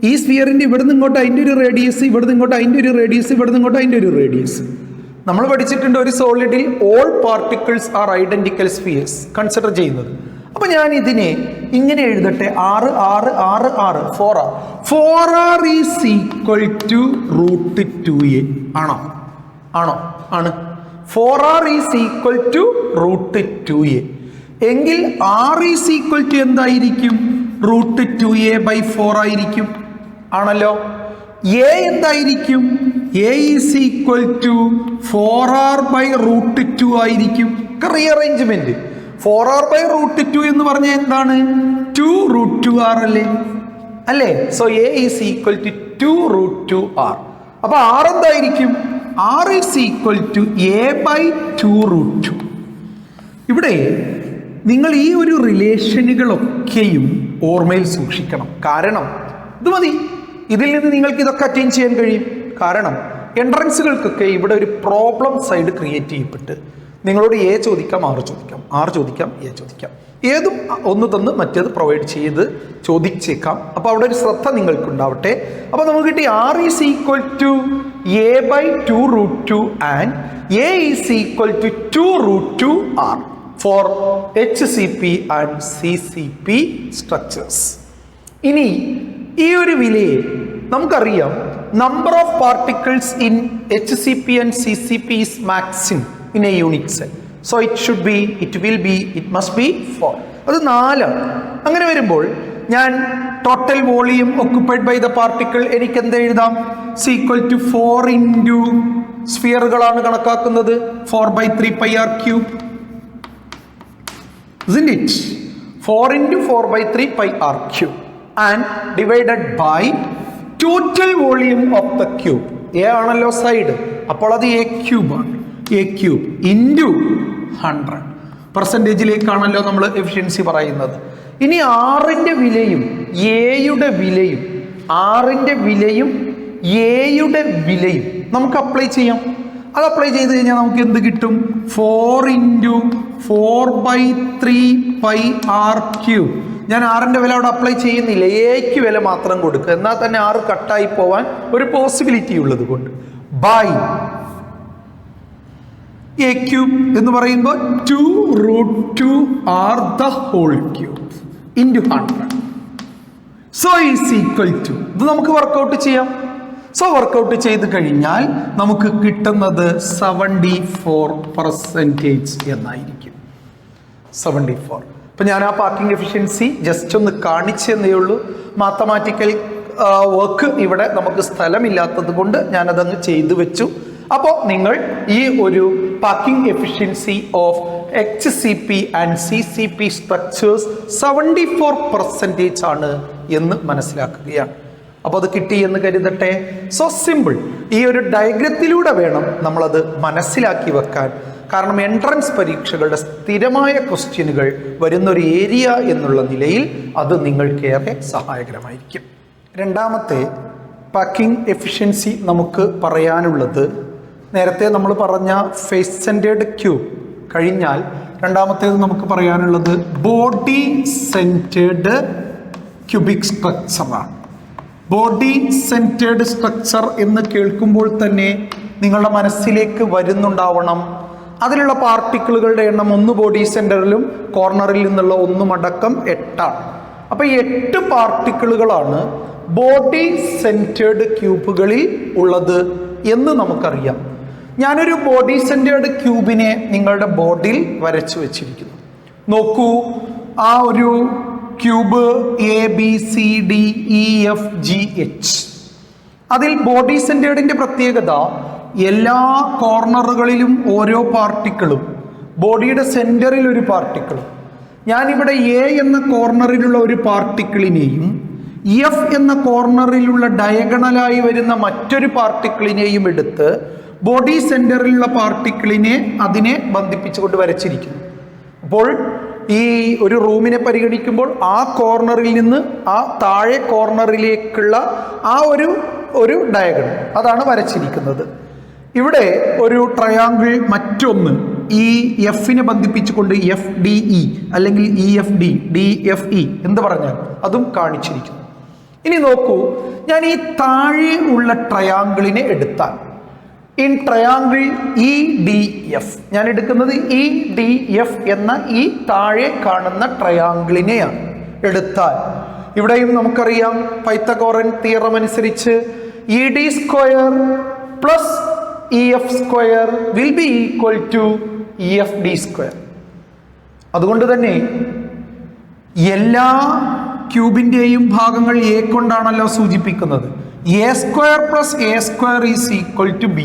A: ഈ സ്ഫിയറിന്റെ ഇവിടെ നിന്ന് ഇങ്ങോട്ട് അതിൻ്റെ ഒരു റേഡിയസ്, ഇവിടെ നിന്ന് ഇങ്ങോട്ട് അതിൻ്റെ ഒരു റേഡിയസ്, ഇവിടെ നിന്ന് ഇങ്ങോട്ട് അതിൻ്റെ ഒരു റേഡിയസ്. നമ്മൾ പഠിച്ചിട്ടുണ്ട് ഒരു സോളിഡിൽ all particles are identical spheres consider ചെയ്യുന്നത്. അപ്പൊ ഞാൻ ഇതിനെ ഇങ്ങനെ എഴുതട്ടെ, 4R is equal to √2A. ആണോ? ആണ്. 4R is equal to √2A. എങ്കിൽ R ഈസ് ഈക്വൽ ടു എന്തായിരിക്കും? √2A/4 ആയിരിക്കും. ആണല്ലോ. A എന്തായിരിക്കും? A is equal to 4R/√2 ആയിരിക്കും. റീഅറേഞ്ച്മെന്റ് 4R/√2 എന്ന് പറഞ്ഞാൽ എന്താണ്? 2√2R അല്ലേ? So A is equal to 2√2R. അപ്പൊ R എന്തായിരിക്കും? R is equal to A/2√2. ഇവിടെ നിങ്ങൾ ഈ ഒരു റിലേഷനുകളൊക്കെയും ഓർമ്മയിൽ സൂക്ഷിക്കണം. കാരണം ഇത് മതി, ഇതിൽ നിന്ന് നിങ്ങൾക്ക് ഇതൊക്കെ അറ്റൈൻ ചെയ്യാൻ കഴിയും. കാരണം എൻട്രൻസുകൾക്കൊക്കെ ഇവിടെ ഒരു പ്രോബ്ലം സൈഡ് ക്രിയേറ്റ് ചെയ്യപ്പെട്ട് നിങ്ങളോട് A ചോദിക്കാം, R ചോദിക്കാം, A ചോദിക്കാം, ഏതും ഒന്ന് തന്ന് മറ്റേത് പ്രൊവൈഡ് ചെയ്ത് ചോദിച്ചേക്കാം. അപ്പോൾ അവിടെ ഒരു ശ്രദ്ധ നിങ്ങൾക്കുണ്ടാവട്ടെ. അപ്പോൾ നമുക്ക് കിട്ടി R is equal to A/2√2 and A is equal to 2√2R for HCP and CCP structures. ഇനി ഈ ഒരു വിലയെ നമുക്കറിയാം, number of particles in HCP and CCP is maximum in a unit cell. So it must be 4. അത് 4 ആണ്. അങ്ങനെ വരുമ്പോൾ ഞാൻ total volume occupied by the particle എനിക്ക് എന്ത് എഴുതാം? ഈക്വൽ ടു 4 ഇൻറ്റു സ്ഫിയറുകളാണ് കണക്കാക്കുന്നത്, 4/3πr³. Isn't it? 4 into 4/3πr³ and divided by total volume of the cube. A ആണല്ലോ സൈഡ്, അപ്പോൾ അത് A³ ആണ്. A³ into 100. പെർസെൻറ്റേജിലേക്കാണല്ലോ നമ്മൾ എഫിഷ്യൻസി പറയുന്നത്. ഇനി ആറിൻ്റെ വിലയും എയുടെ വിലയും എയുടെ വിലയും നമുക്ക് അപ്ലൈ ചെയ്യാം. അത് അപ്ലൈ ചെയ്ത് കഴിഞ്ഞാൽ നമുക്ക് എന്ത് കിട്ടും? 4 × 4/3πr³. ഞാൻ ആറിൻ്റെ വില അവിടെ അപ്ലൈ ചെയ്യുന്നില്ല, എക്ക് വില മാത്രം കൊടുക്കുക. എന്നാൽ തന്നെ 6 കട്ടായി പോവാൻ ഒരു പോസിബിലിറ്റി ഉള്ളത് കൊണ്ട് ബൈ a³ എന്ന് പറയുമ്പോൾ 2√2r² into 100. So is equal to, ഇത് നമുക്ക് വർക്കൗട്ട് ചെയ്യാം. സോ വർക്കൗട്ട് ചെയ്ത് കഴിഞ്ഞാൽ നമുക്ക് കിട്ടുന്നത് 74% എന്നായിരിക്കും. 74. അപ്പം ഞാൻ ആ പാർക്കിംഗ് എഫിഷ്യൻസി ജസ്റ്റ് ഒന്ന് കാണിച്ചെന്നേ ഉള്ളൂ. മാത്തമാറ്റിക്കൽ വർക്ക് ഇവിടെ നമുക്ക് സ്ഥലമില്ലാത്തത് കൊണ്ട് ഞാനതങ്ങ് ചെയ്തു വെച്ചു. അപ്പോൾ നിങ്ങൾ ഈ ഒരു parking efficiency of HCP and CCP structures 74% ആണ് എന്ന് മനസ്സിലാക്കുകയാണ്. അപ്പോൾ അത് കിട്ടി എന്ന് കരുതട്ടെ. So simple. ഈ ഒരു ഡയഗ്രത്തിലൂടെ വേണം നമ്മളത് മനസ്സിലാക്കി വെക്കാൻ. കാരണം എൻട്രൻസ് പരീക്ഷകളുടെ സ്ഥിരമായ ക്വസ്റ്റ്യനുകൾ വരുന്നൊരു ഏരിയ എന്നുള്ള നിലയിൽ അത് നിങ്ങൾക്കേറെ സഹായകരമായിരിക്കും. രണ്ടാമത്തെ പാക്കിംഗ് എഫിഷ്യൻസി നമുക്ക് പറയാനുള്ളത്, നേരത്തെ നമ്മൾ പറഞ്ഞ ഫേസ് സെൻറ്റേർഡ് ക്യൂബ് കഴിഞ്ഞാൽ രണ്ടാമത്തേത് നമുക്ക് പറയാനുള്ളത് ബോഡി സെൻറ്റേർഡ് ക്യൂബിക് സ്ട്രക്ചറാണ്. ബോഡി സെൻറ്റേർഡ് സ്ട്രക്ചർ എന്ന് കേൾക്കുമ്പോൾ തന്നെ നിങ്ങളുടെ മനസ്സിലേക്ക് വരുന്നുണ്ടാവണം അതിലുള്ള പാർട്ടിക്കിളുകളുടെ എണ്ണം 1 ബോഡി സെൻറ്ററിലും കോർണറിൽ നിന്നുള്ള 1 അടക്കം 8 ആണ്. അപ്പോൾ 8 പാർട്ടിക്കിളുകളാണ് ബോഡി സെൻറ്റേർഡ് ക്യൂബുകളിൽ ഉള്ളത് എന്ന് നമുക്കറിയാം. ഞാനൊരു ബോഡി സെൻറ്റേർഡ് ക്യൂബിനെ നിങ്ങളുടെ ബോർഡിൽ വരച്ചു വെച്ചിരിക്കുന്നു. നോക്കൂ, ആ ഒരു ക്യൂബ് ABCDEFGH, അതിൽ ബോഡി സെൻറ്റേർഡിൻ്റെ പ്രത്യേകത എല്ലാ കോർണറുകളിലും ഓരോ പാർട്ടിക്കിളും, ബോഡിയുടെ സെൻറ്ററിൽ ഒരു പാർട്ടിക്കിളും. ഞാനിവിടെ A എന്ന കോർണറിലുള്ള ഒരു പാർട്ടിക്കിളിനെയും F എന്ന കോർണറിലുള്ള ഡയഗണലായി വരുന്ന മറ്റൊരു പാർട്ടിക്കിളിനെയും എടുത്ത് ബോഡി സെൻറ്ററിലുള്ള പാർട്ടിക്കിളിനെ അതിനെ ബന്ധിപ്പിച്ചുകൊണ്ട് വരച്ചിരിക്കുന്നു. അപ്പോൾ ഈ ഒരു റൂമിനെ പരിഗണിക്കുമ്പോൾ ആ കോർണറിൽ നിന്ന് ആ താഴെ കോർണറിലേക്കുള്ള ആ ഒരു ഡയഗണൽ അതാണ് വരച്ചിരിക്കുന്നത്. ഇവിടെ ഒരു ട്രയാങ്കിൾ മറ്റൊന്ന് ഈ എഫിനെ ബന്ധിപ്പിച്ചുകൊണ്ട് FDE അല്ലെങ്കിൽ EFD DFE എന്ന് പറഞ്ഞാൽ അതും കാണിച്ചിരിക്കുന്നു. ഇനി നോക്കൂ, ഞാൻ ഈ താഴെ ഉള്ള ട്രയാങ്കിളിനെ എടുത്താൽ ഇൻ ട്രയാങ്കിൾ EDF, ഞാൻ എടുക്കുന്നത് EDF എന്ന ഈ താഴെ കാണുന്ന ട്രയാങ്കിളിനെയാണ്. എടുത്താൽ ഇവിടെയും നമുക്കറിയാം പൈത്തഗോറൻ തിയറം അനുസരിച്ച് ED² plus EF² will be equal to EFD². അതുകൊണ്ട് തന്നെ എല്ലാ ക്യൂബിൻ്റെയും ഭാഗങ്ങൾ A കൊണ്ടാണല്ലോ സൂചിപ്പിക്കുന്നത്. A² plus A² is equal to B².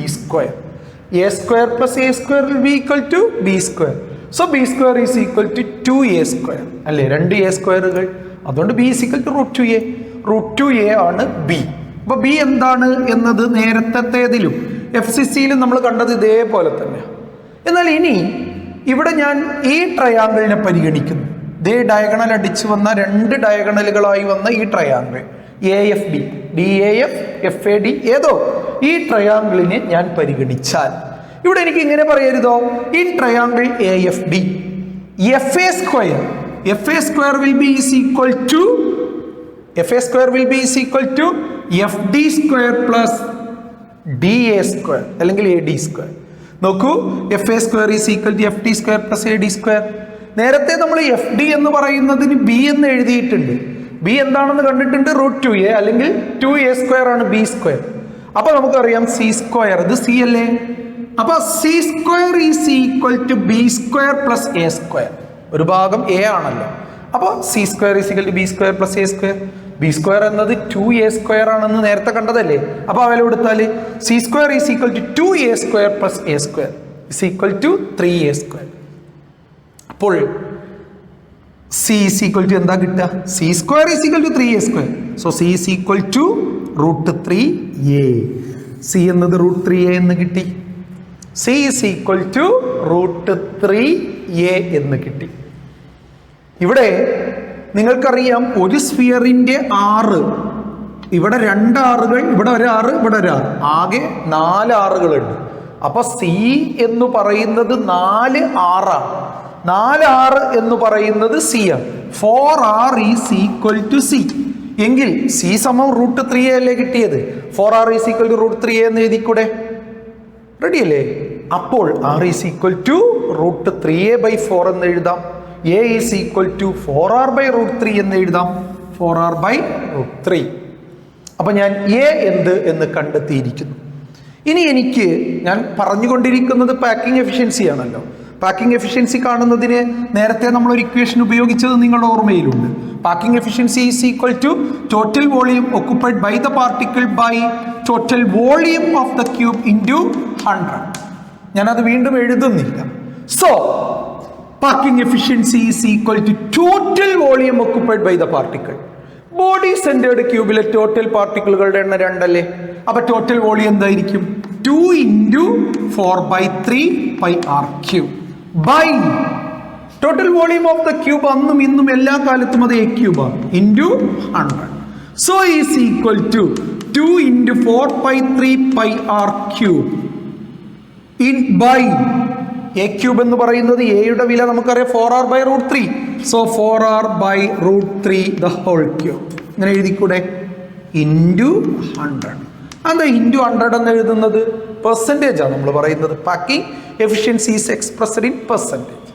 A: A² plus A² will be equal to B². So B² is equal to 2A². അല്ലേ, 2 A²കൾ. അതുകൊണ്ട് B is equal to √2A. √2A ആണ് B. അപ്പോൾ B എന്താണ് എന്നത് നേരത്തേതിലും FCCയിലും നമ്മൾ കണ്ടത് ഇതേപോലെ തന്നെ. എന്നാൽ ഇനി ഇവിടെ ഞാൻ ഈ ട്രയാങ്കിളിനെ പരിഗണിക്കുന്നു. ഇതേ ഡയഗണൽ അടിച്ചു വന്ന 2 ഡയഗണലുകളായി വന്ന ഈ ട്രയാങ്കിൾ AFD DAF FAD ഏതോ ഈ ട്രയാങ്കിളിനെ ഞാൻ പരിഗണിച്ചാൽ ഇവിടെ എനിക്ക് ഇങ്ങനെ പറയരുതോ, in triangle AFD FA² will be is equal to FD² plus DA² അല്ലെങ്കിൽ AD². നോക്കൂ, FA² is equal to FD² plus AD². നേരത്തെ നമ്മൾ FD എന്ന് പറയുന്നതിന് B എന്ന് എഴുതിയിട്ടുണ്ട്. B എന്താണെന്ന് കണ്ടിട്ടുണ്ട്, √2A അല്ലെങ്കിൽ 2A² ആണ് B². അപ്പൊ നമുക്കറിയാം C², ഇത് C അല്ലേ. അപ്പൊ C² is equal to B² plus A². ഒരു ഭാഗം A ആണല്ലോ. അപ്പോൾ C² is equal to B² plus A². B² എന്നത് 2A² ആണെന്ന് നേരത്തെ കണ്ടതല്ലേ. അപ്പോൾ ആ വില കൊടുത്താൽ C² is equal to 2A² plus A² is equal to 3A². അപ്പോൾ C ഈസ് ഈക്വൽ ടു എന്താ കിട്ടുക? C² is equal to 3A². So C is equal to √3A. C എന്നത് √3A എന്ന് കിട്ടി. C is equal to √3A. A എന്ന് കിട്ടി. ഇവിടെ നിങ്ങൾക്കറിയാം ഒരു സ്ഫിയറിൻ്റെ 6, ഇവിടെ 2 ആറുകൾ, ഇവിടെ 1 ആറ്, ഇവിടെ 1 ആറ്, ആകെ 4 ആറുകളുണ്ട്. അപ്പൊ സി എന്ന് പറയുന്നത് 4 ആറാണ്. 4 ആറ് എന്ന് പറയുന്നത് സി ആണ്. 4r is equal to C. എങ്കിൽ സി സമം √3a അല്ലേ കിട്ടിയത്? 4r is equal to √3a എന്ന് എഴുതിക്കൂടെ? റെഡി അല്ലേ? അപ്പോൾ r is equal to √3a/4 എന്ന് എഴുതാം. a is equal to 4r/√3 എന്ന് എഴുതാം. 4r/√3. അപ്പൊ ഞാൻ a എന്ത് എന്ന് കണ്ടെത്തിയിരിക്കുന്നു. ഇനി എനിക്ക് ഞാൻ പറഞ്ഞുകൊണ്ടിരിക്കുന്നത് പാക്കിംഗ് എഫിഷ്യൻസി ആണല്ലോ. പാക്കിംഗ് എഫിഷ്യൻസി കാണുന്നതിന് നേരത്തെ നമ്മൾ ഒരു ഇക്വേഷൻ ഉപയോഗിച്ചത് നിങ്ങളുടെ ഓർമ്മയിലുണ്ട്. Packing efficiency is equal to total volume occupied by the particle by total volume of the cube into 100. ഞാനത് വീണ്ടും എഴുതുന്നില്ല. So packing efficiency is equal to total volume occupied by the particle. Body centred ക്യൂബിലെ total പാർട്ടിക്കിളുകളുടെ എണ്ണം 2 അല്ലേ? അപ്പൊ total volume എന്തായിരിക്കും? 2 × 4/3πr³ by total volume of the cube അന്നും ഇന്നും എല്ലാ കാലത്തും അത് a³ ആണ് into 100. So is equal to 2 × 4/3πr³ in by a³ എന്ന് പറയുന്നത് എയുടെ വില നമുക്കറിയാം 4r/√3. So 4r/√3 the whole cube. ഇങ്ങനെ എഴുതിക്കൂടെ? ഇൻറ്റു 100. എന്താ ഇൻറ്റു 100 എന്ന് എഴുതുന്നത്? പെർസെൻറ്റേജ് ആണ് നമ്മൾ പറയുന്നത്. Packing efficiency is expressed in percentage.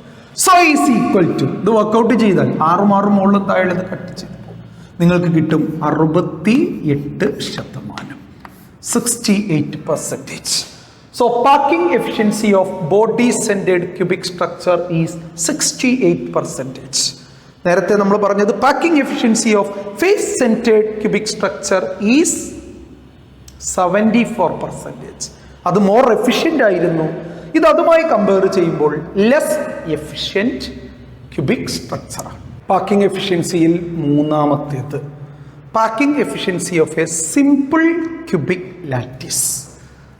A: So is equal to, ഇത് വർക്കൗട്ട് ചെയ്താൽ 6 മുകളിലും താഴെ കട്ട് ചെയ്തപ്പോൾ നിങ്ങൾക്ക് കിട്ടും 68%, 68%. So packing efficiency of body centered cubic structure is 68%. നേരത്തെ നമ്മൾ പറഞ്ഞത് packing efficiency of face centered cubic structure is 74%. അത് മോർ എഫിഷ്യൻ്റ് ആയിരുന്നു. ഇത് അതുമായി കമ്പയർ ചെയ്യുമ്പോൾ ലെസ് എഫിഷ്യൻറ്റ് ക്യൂബിക് സ്ട്രക്ചറാണ്. പാക്കിംഗ് എഫിഷ്യൻസിയിൽ മൂന്നാമത്തേത് packing efficiency of a simple cubic lattice.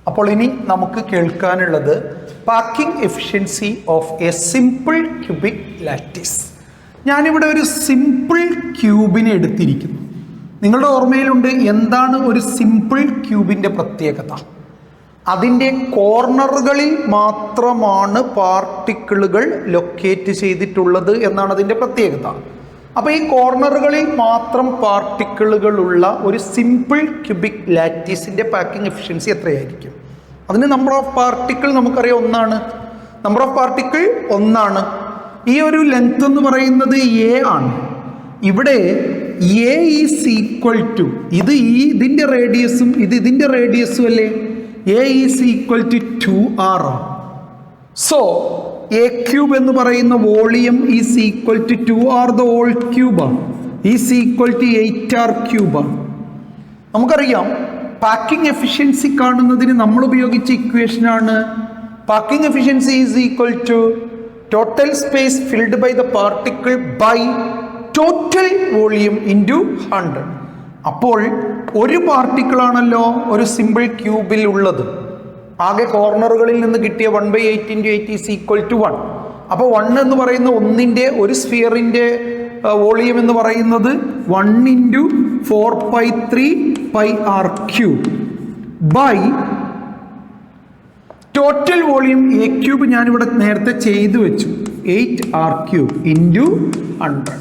A: അപ്പോൾ ഇനി നമുക്ക് കേൾക്കാനുള്ളത് packing efficiency of a simple cubic lattice. ഞാനിവിടെ ഒരു സിമ്പിൾ ക്യൂബിനെ എടുത്തിരിക്കുന്നു. നിങ്ങളുടെ ഓർമ്മയിലുണ്ട് എന്താണ് ഒരു സിമ്പിൾ ക്യൂബിൻ്റെ പ്രത്യേകത? അതിൻ്റെ കോർണറുകളിൽ മാത്രമാണ് പാർട്ടിക്കിളുകൾ ലൊക്കേറ്റ് ചെയ്തിട്ടുള്ളത് എന്നാണ് അതിൻ്റെ പ്രത്യേകത. അപ്പോൾ ഈ കോർണറുകളിൽ മാത്രം പാർട്ടിക്കിളുകളുള്ള ഒരു സിമ്പിൾ ക്യൂബിക് ലാറ്റീസിൻ്റെ പാക്കിംഗ് എഫിഷ്യൻസി എത്രയായിരിക്കും? അതിന് നമ്പർ ഓഫ് പാർട്ടിക്കിൾ നമുക്കറിയാം 1 ആണ്. നമ്പർ ഓഫ് പാർട്ടിക്കിൾ 1 ആണ്. ഈ ഒരു ലെങ്ത് എന്ന് പറയുന്നത് എ ആണ്. ഇവിടെ എ ഈസ് ഈക്വൽ ടു, ഇത് ഇതിൻ്റെ റേഡിയസും ഇത് ഇതിൻ്റെ റേഡിയസും അല്ലേ? A is equal to 2r ആണ്. സോ a³ എന്ന് പറയുന്ന volume is equal to 2r the whole cube ആണ്. ഈസ് ഈക്വൽ ടു 8r³ ആണ്. നമുക്കറിയാം പാക്കിംഗ് എഫിഷ്യൻസി കാണുന്നതിന് നമ്മൾ ഉപയോഗിച്ച ഇക്വേഷനാണ് packing efficiency is equal to total space filled by the particle by total volume into 100. അപ്പോൾ ഒരു പാർട്ടിക്കിളാണല്ലോ ഒരു സിമ്പിൾ ക്യൂബിൽ ഉള്ളത്. ആകെ കോർണറുകളിൽ നിന്ന് കിട്ടിയ 1/8 × 8 ഈസ് ഈക്വൽ ടു 1. അപ്പോൾ 1 എന്ന് പറയുന്ന ഒന്നിൻ്റെ ഒരു സ്ഫിയറിൻ്റെ വോളിയം എന്ന് പറയുന്നത് 1 × 4/3πr³ by total volume a³ ഞാനിവിടെ നേരത്തെ ചെയ്തു വെച്ചു 8r³ ഇൻറ്റു 100.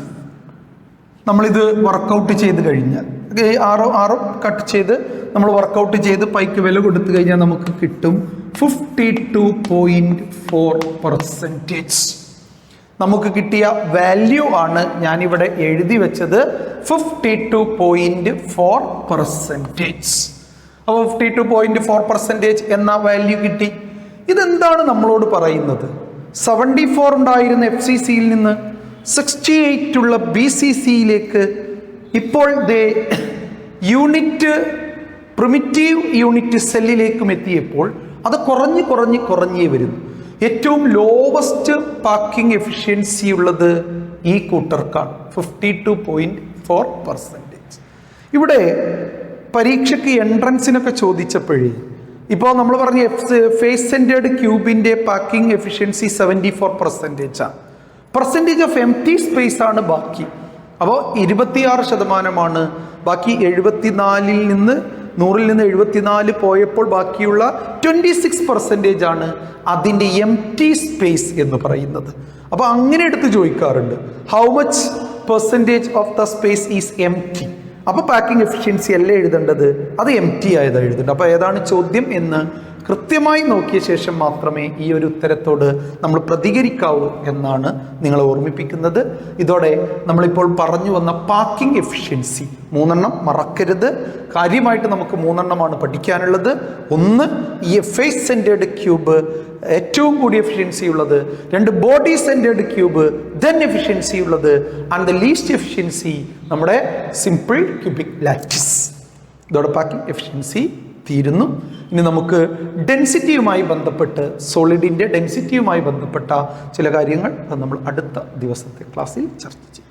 A: നമ്മളിത് വർക്കൗട്ട് ചെയ്ത് കഴിഞ്ഞാൽ ആറും കട്ട് ചെയ്ത് നമ്മൾ വർക്കൗട്ട് ചെയ്ത് പൈക്ക് വില കൊടുത്തു കഴിഞ്ഞാൽ നമുക്ക് കിട്ടും 52.4%. നമുക്ക് കിട്ടിയ വാല്യൂ ആണ് ഞാനിവിടെ എഴുതി വെച്ചത് 52.4%. അപ്പോൾ 52.4% എന്ന വാല്യൂ കിട്ടി. ഇതെന്താണ് നമ്മളോട് പറയുന്നത്? 74 ഉണ്ടായിരുന്ന FCCയിൽ നിന്ന് 68 ഉള്ള BCCയിലേക്ക് ഇപ്പോൾ പ്രിമിറ്റീവ് യൂണിറ്റ് സെല്ലിലേക്കും എത്തിയപ്പോൾ അത് കുറഞ്ഞ് വരുന്നു. ഏറ്റവും ലോവസ്റ്റ് പാക്കിംഗ് എഫിഷ്യൻസി ഉള്ളത് ഈ കൂട്ടർക്കാണ് 52.4%. ഇവിടെ പരീക്ഷയ്ക്ക് എൻട്രൻസിനൊക്കെ ചോദിച്ചപ്പോഴേ ഇപ്പോൾ നമ്മൾ പറഞ്ഞ ഫേസ് സെൻറ്റേർഡ് ക്യൂബിൻ്റെ packing efficiency 74%. Percentage of empty space ആണ് ബാക്കി. അപ്പോൾ 26%. ബാക്കി 74-ൽ നിന്ന് 100-ൽ നിന്ന് 74 പോയപ്പോൾ ബാക്കിയുള്ള 26% ആണ് അതിൻ്റെ എംപ്റ്റി സ്പേസ് എന്ന് പറയുന്നത്. അപ്പോൾ അങ്ങനെ എടുത്ത് ചോദിക്കാറുണ്ട്, how much percentage of the space is empty. അപ്പോൾ പാക്കിംഗ് എഫിഷ്യൻസി അല്ലേ എഴുതേണ്ടത്, അത് എംപ്റ്റി ആയതാണ് എഴുതേണ്ടത്. അപ്പോൾ ഏതാണ് ചോദ്യം എന്ന് കൃത്യമായി നോക്കിയ ശേഷം മാത്രമേ ഈ ഒരു ഉത്തരത്തോട് നമ്മൾ പ്രതികരിക്കാവൂ എന്നാണ് നിങ്ങളെ ഓർമ്മിപ്പിക്കുന്നത്. ഇതോടെ നമ്മളിപ്പോൾ പറഞ്ഞു വന്ന പാക്കിംഗ് എഫിഷ്യൻസി 3 മറക്കരുത്. കാര്യമായിട്ട് നമുക്ക് 3 പഠിക്കാനുള്ളത്. ഒന്ന്, ഈ ഫേസ് സെൻറ്റേർഡ് ക്യൂബ് ഏറ്റവും കൂടിയ എഫിഷ്യൻസി ഉള്ളത്. 2, body centred cube then efficiency ഉള്ളത്. ആൻഡ് ദ ലീസ്റ്റ് എഫിഷ്യൻസി നമ്മുടെ സിമ്പിൾ ക്യൂബിക് ലാറ്റിസ്. ഇതോടെ പാക്കിംഗ് എഫിഷ്യൻസി തീരുന്നു. ഇനി നമുക്ക് ഡെൻസിറ്റിയുമായി ബന്ധപ്പെട്ട്, സോളിഡിൻ്റെ ഡെൻസിറ്റിയുമായി ബന്ധപ്പെട്ട ചില കാര്യങ്ങൾ നമ്മൾ അടുത്ത ദിവസത്തെ ക്ലാസ്സിൽ ചർച്ച ചെയ്യും.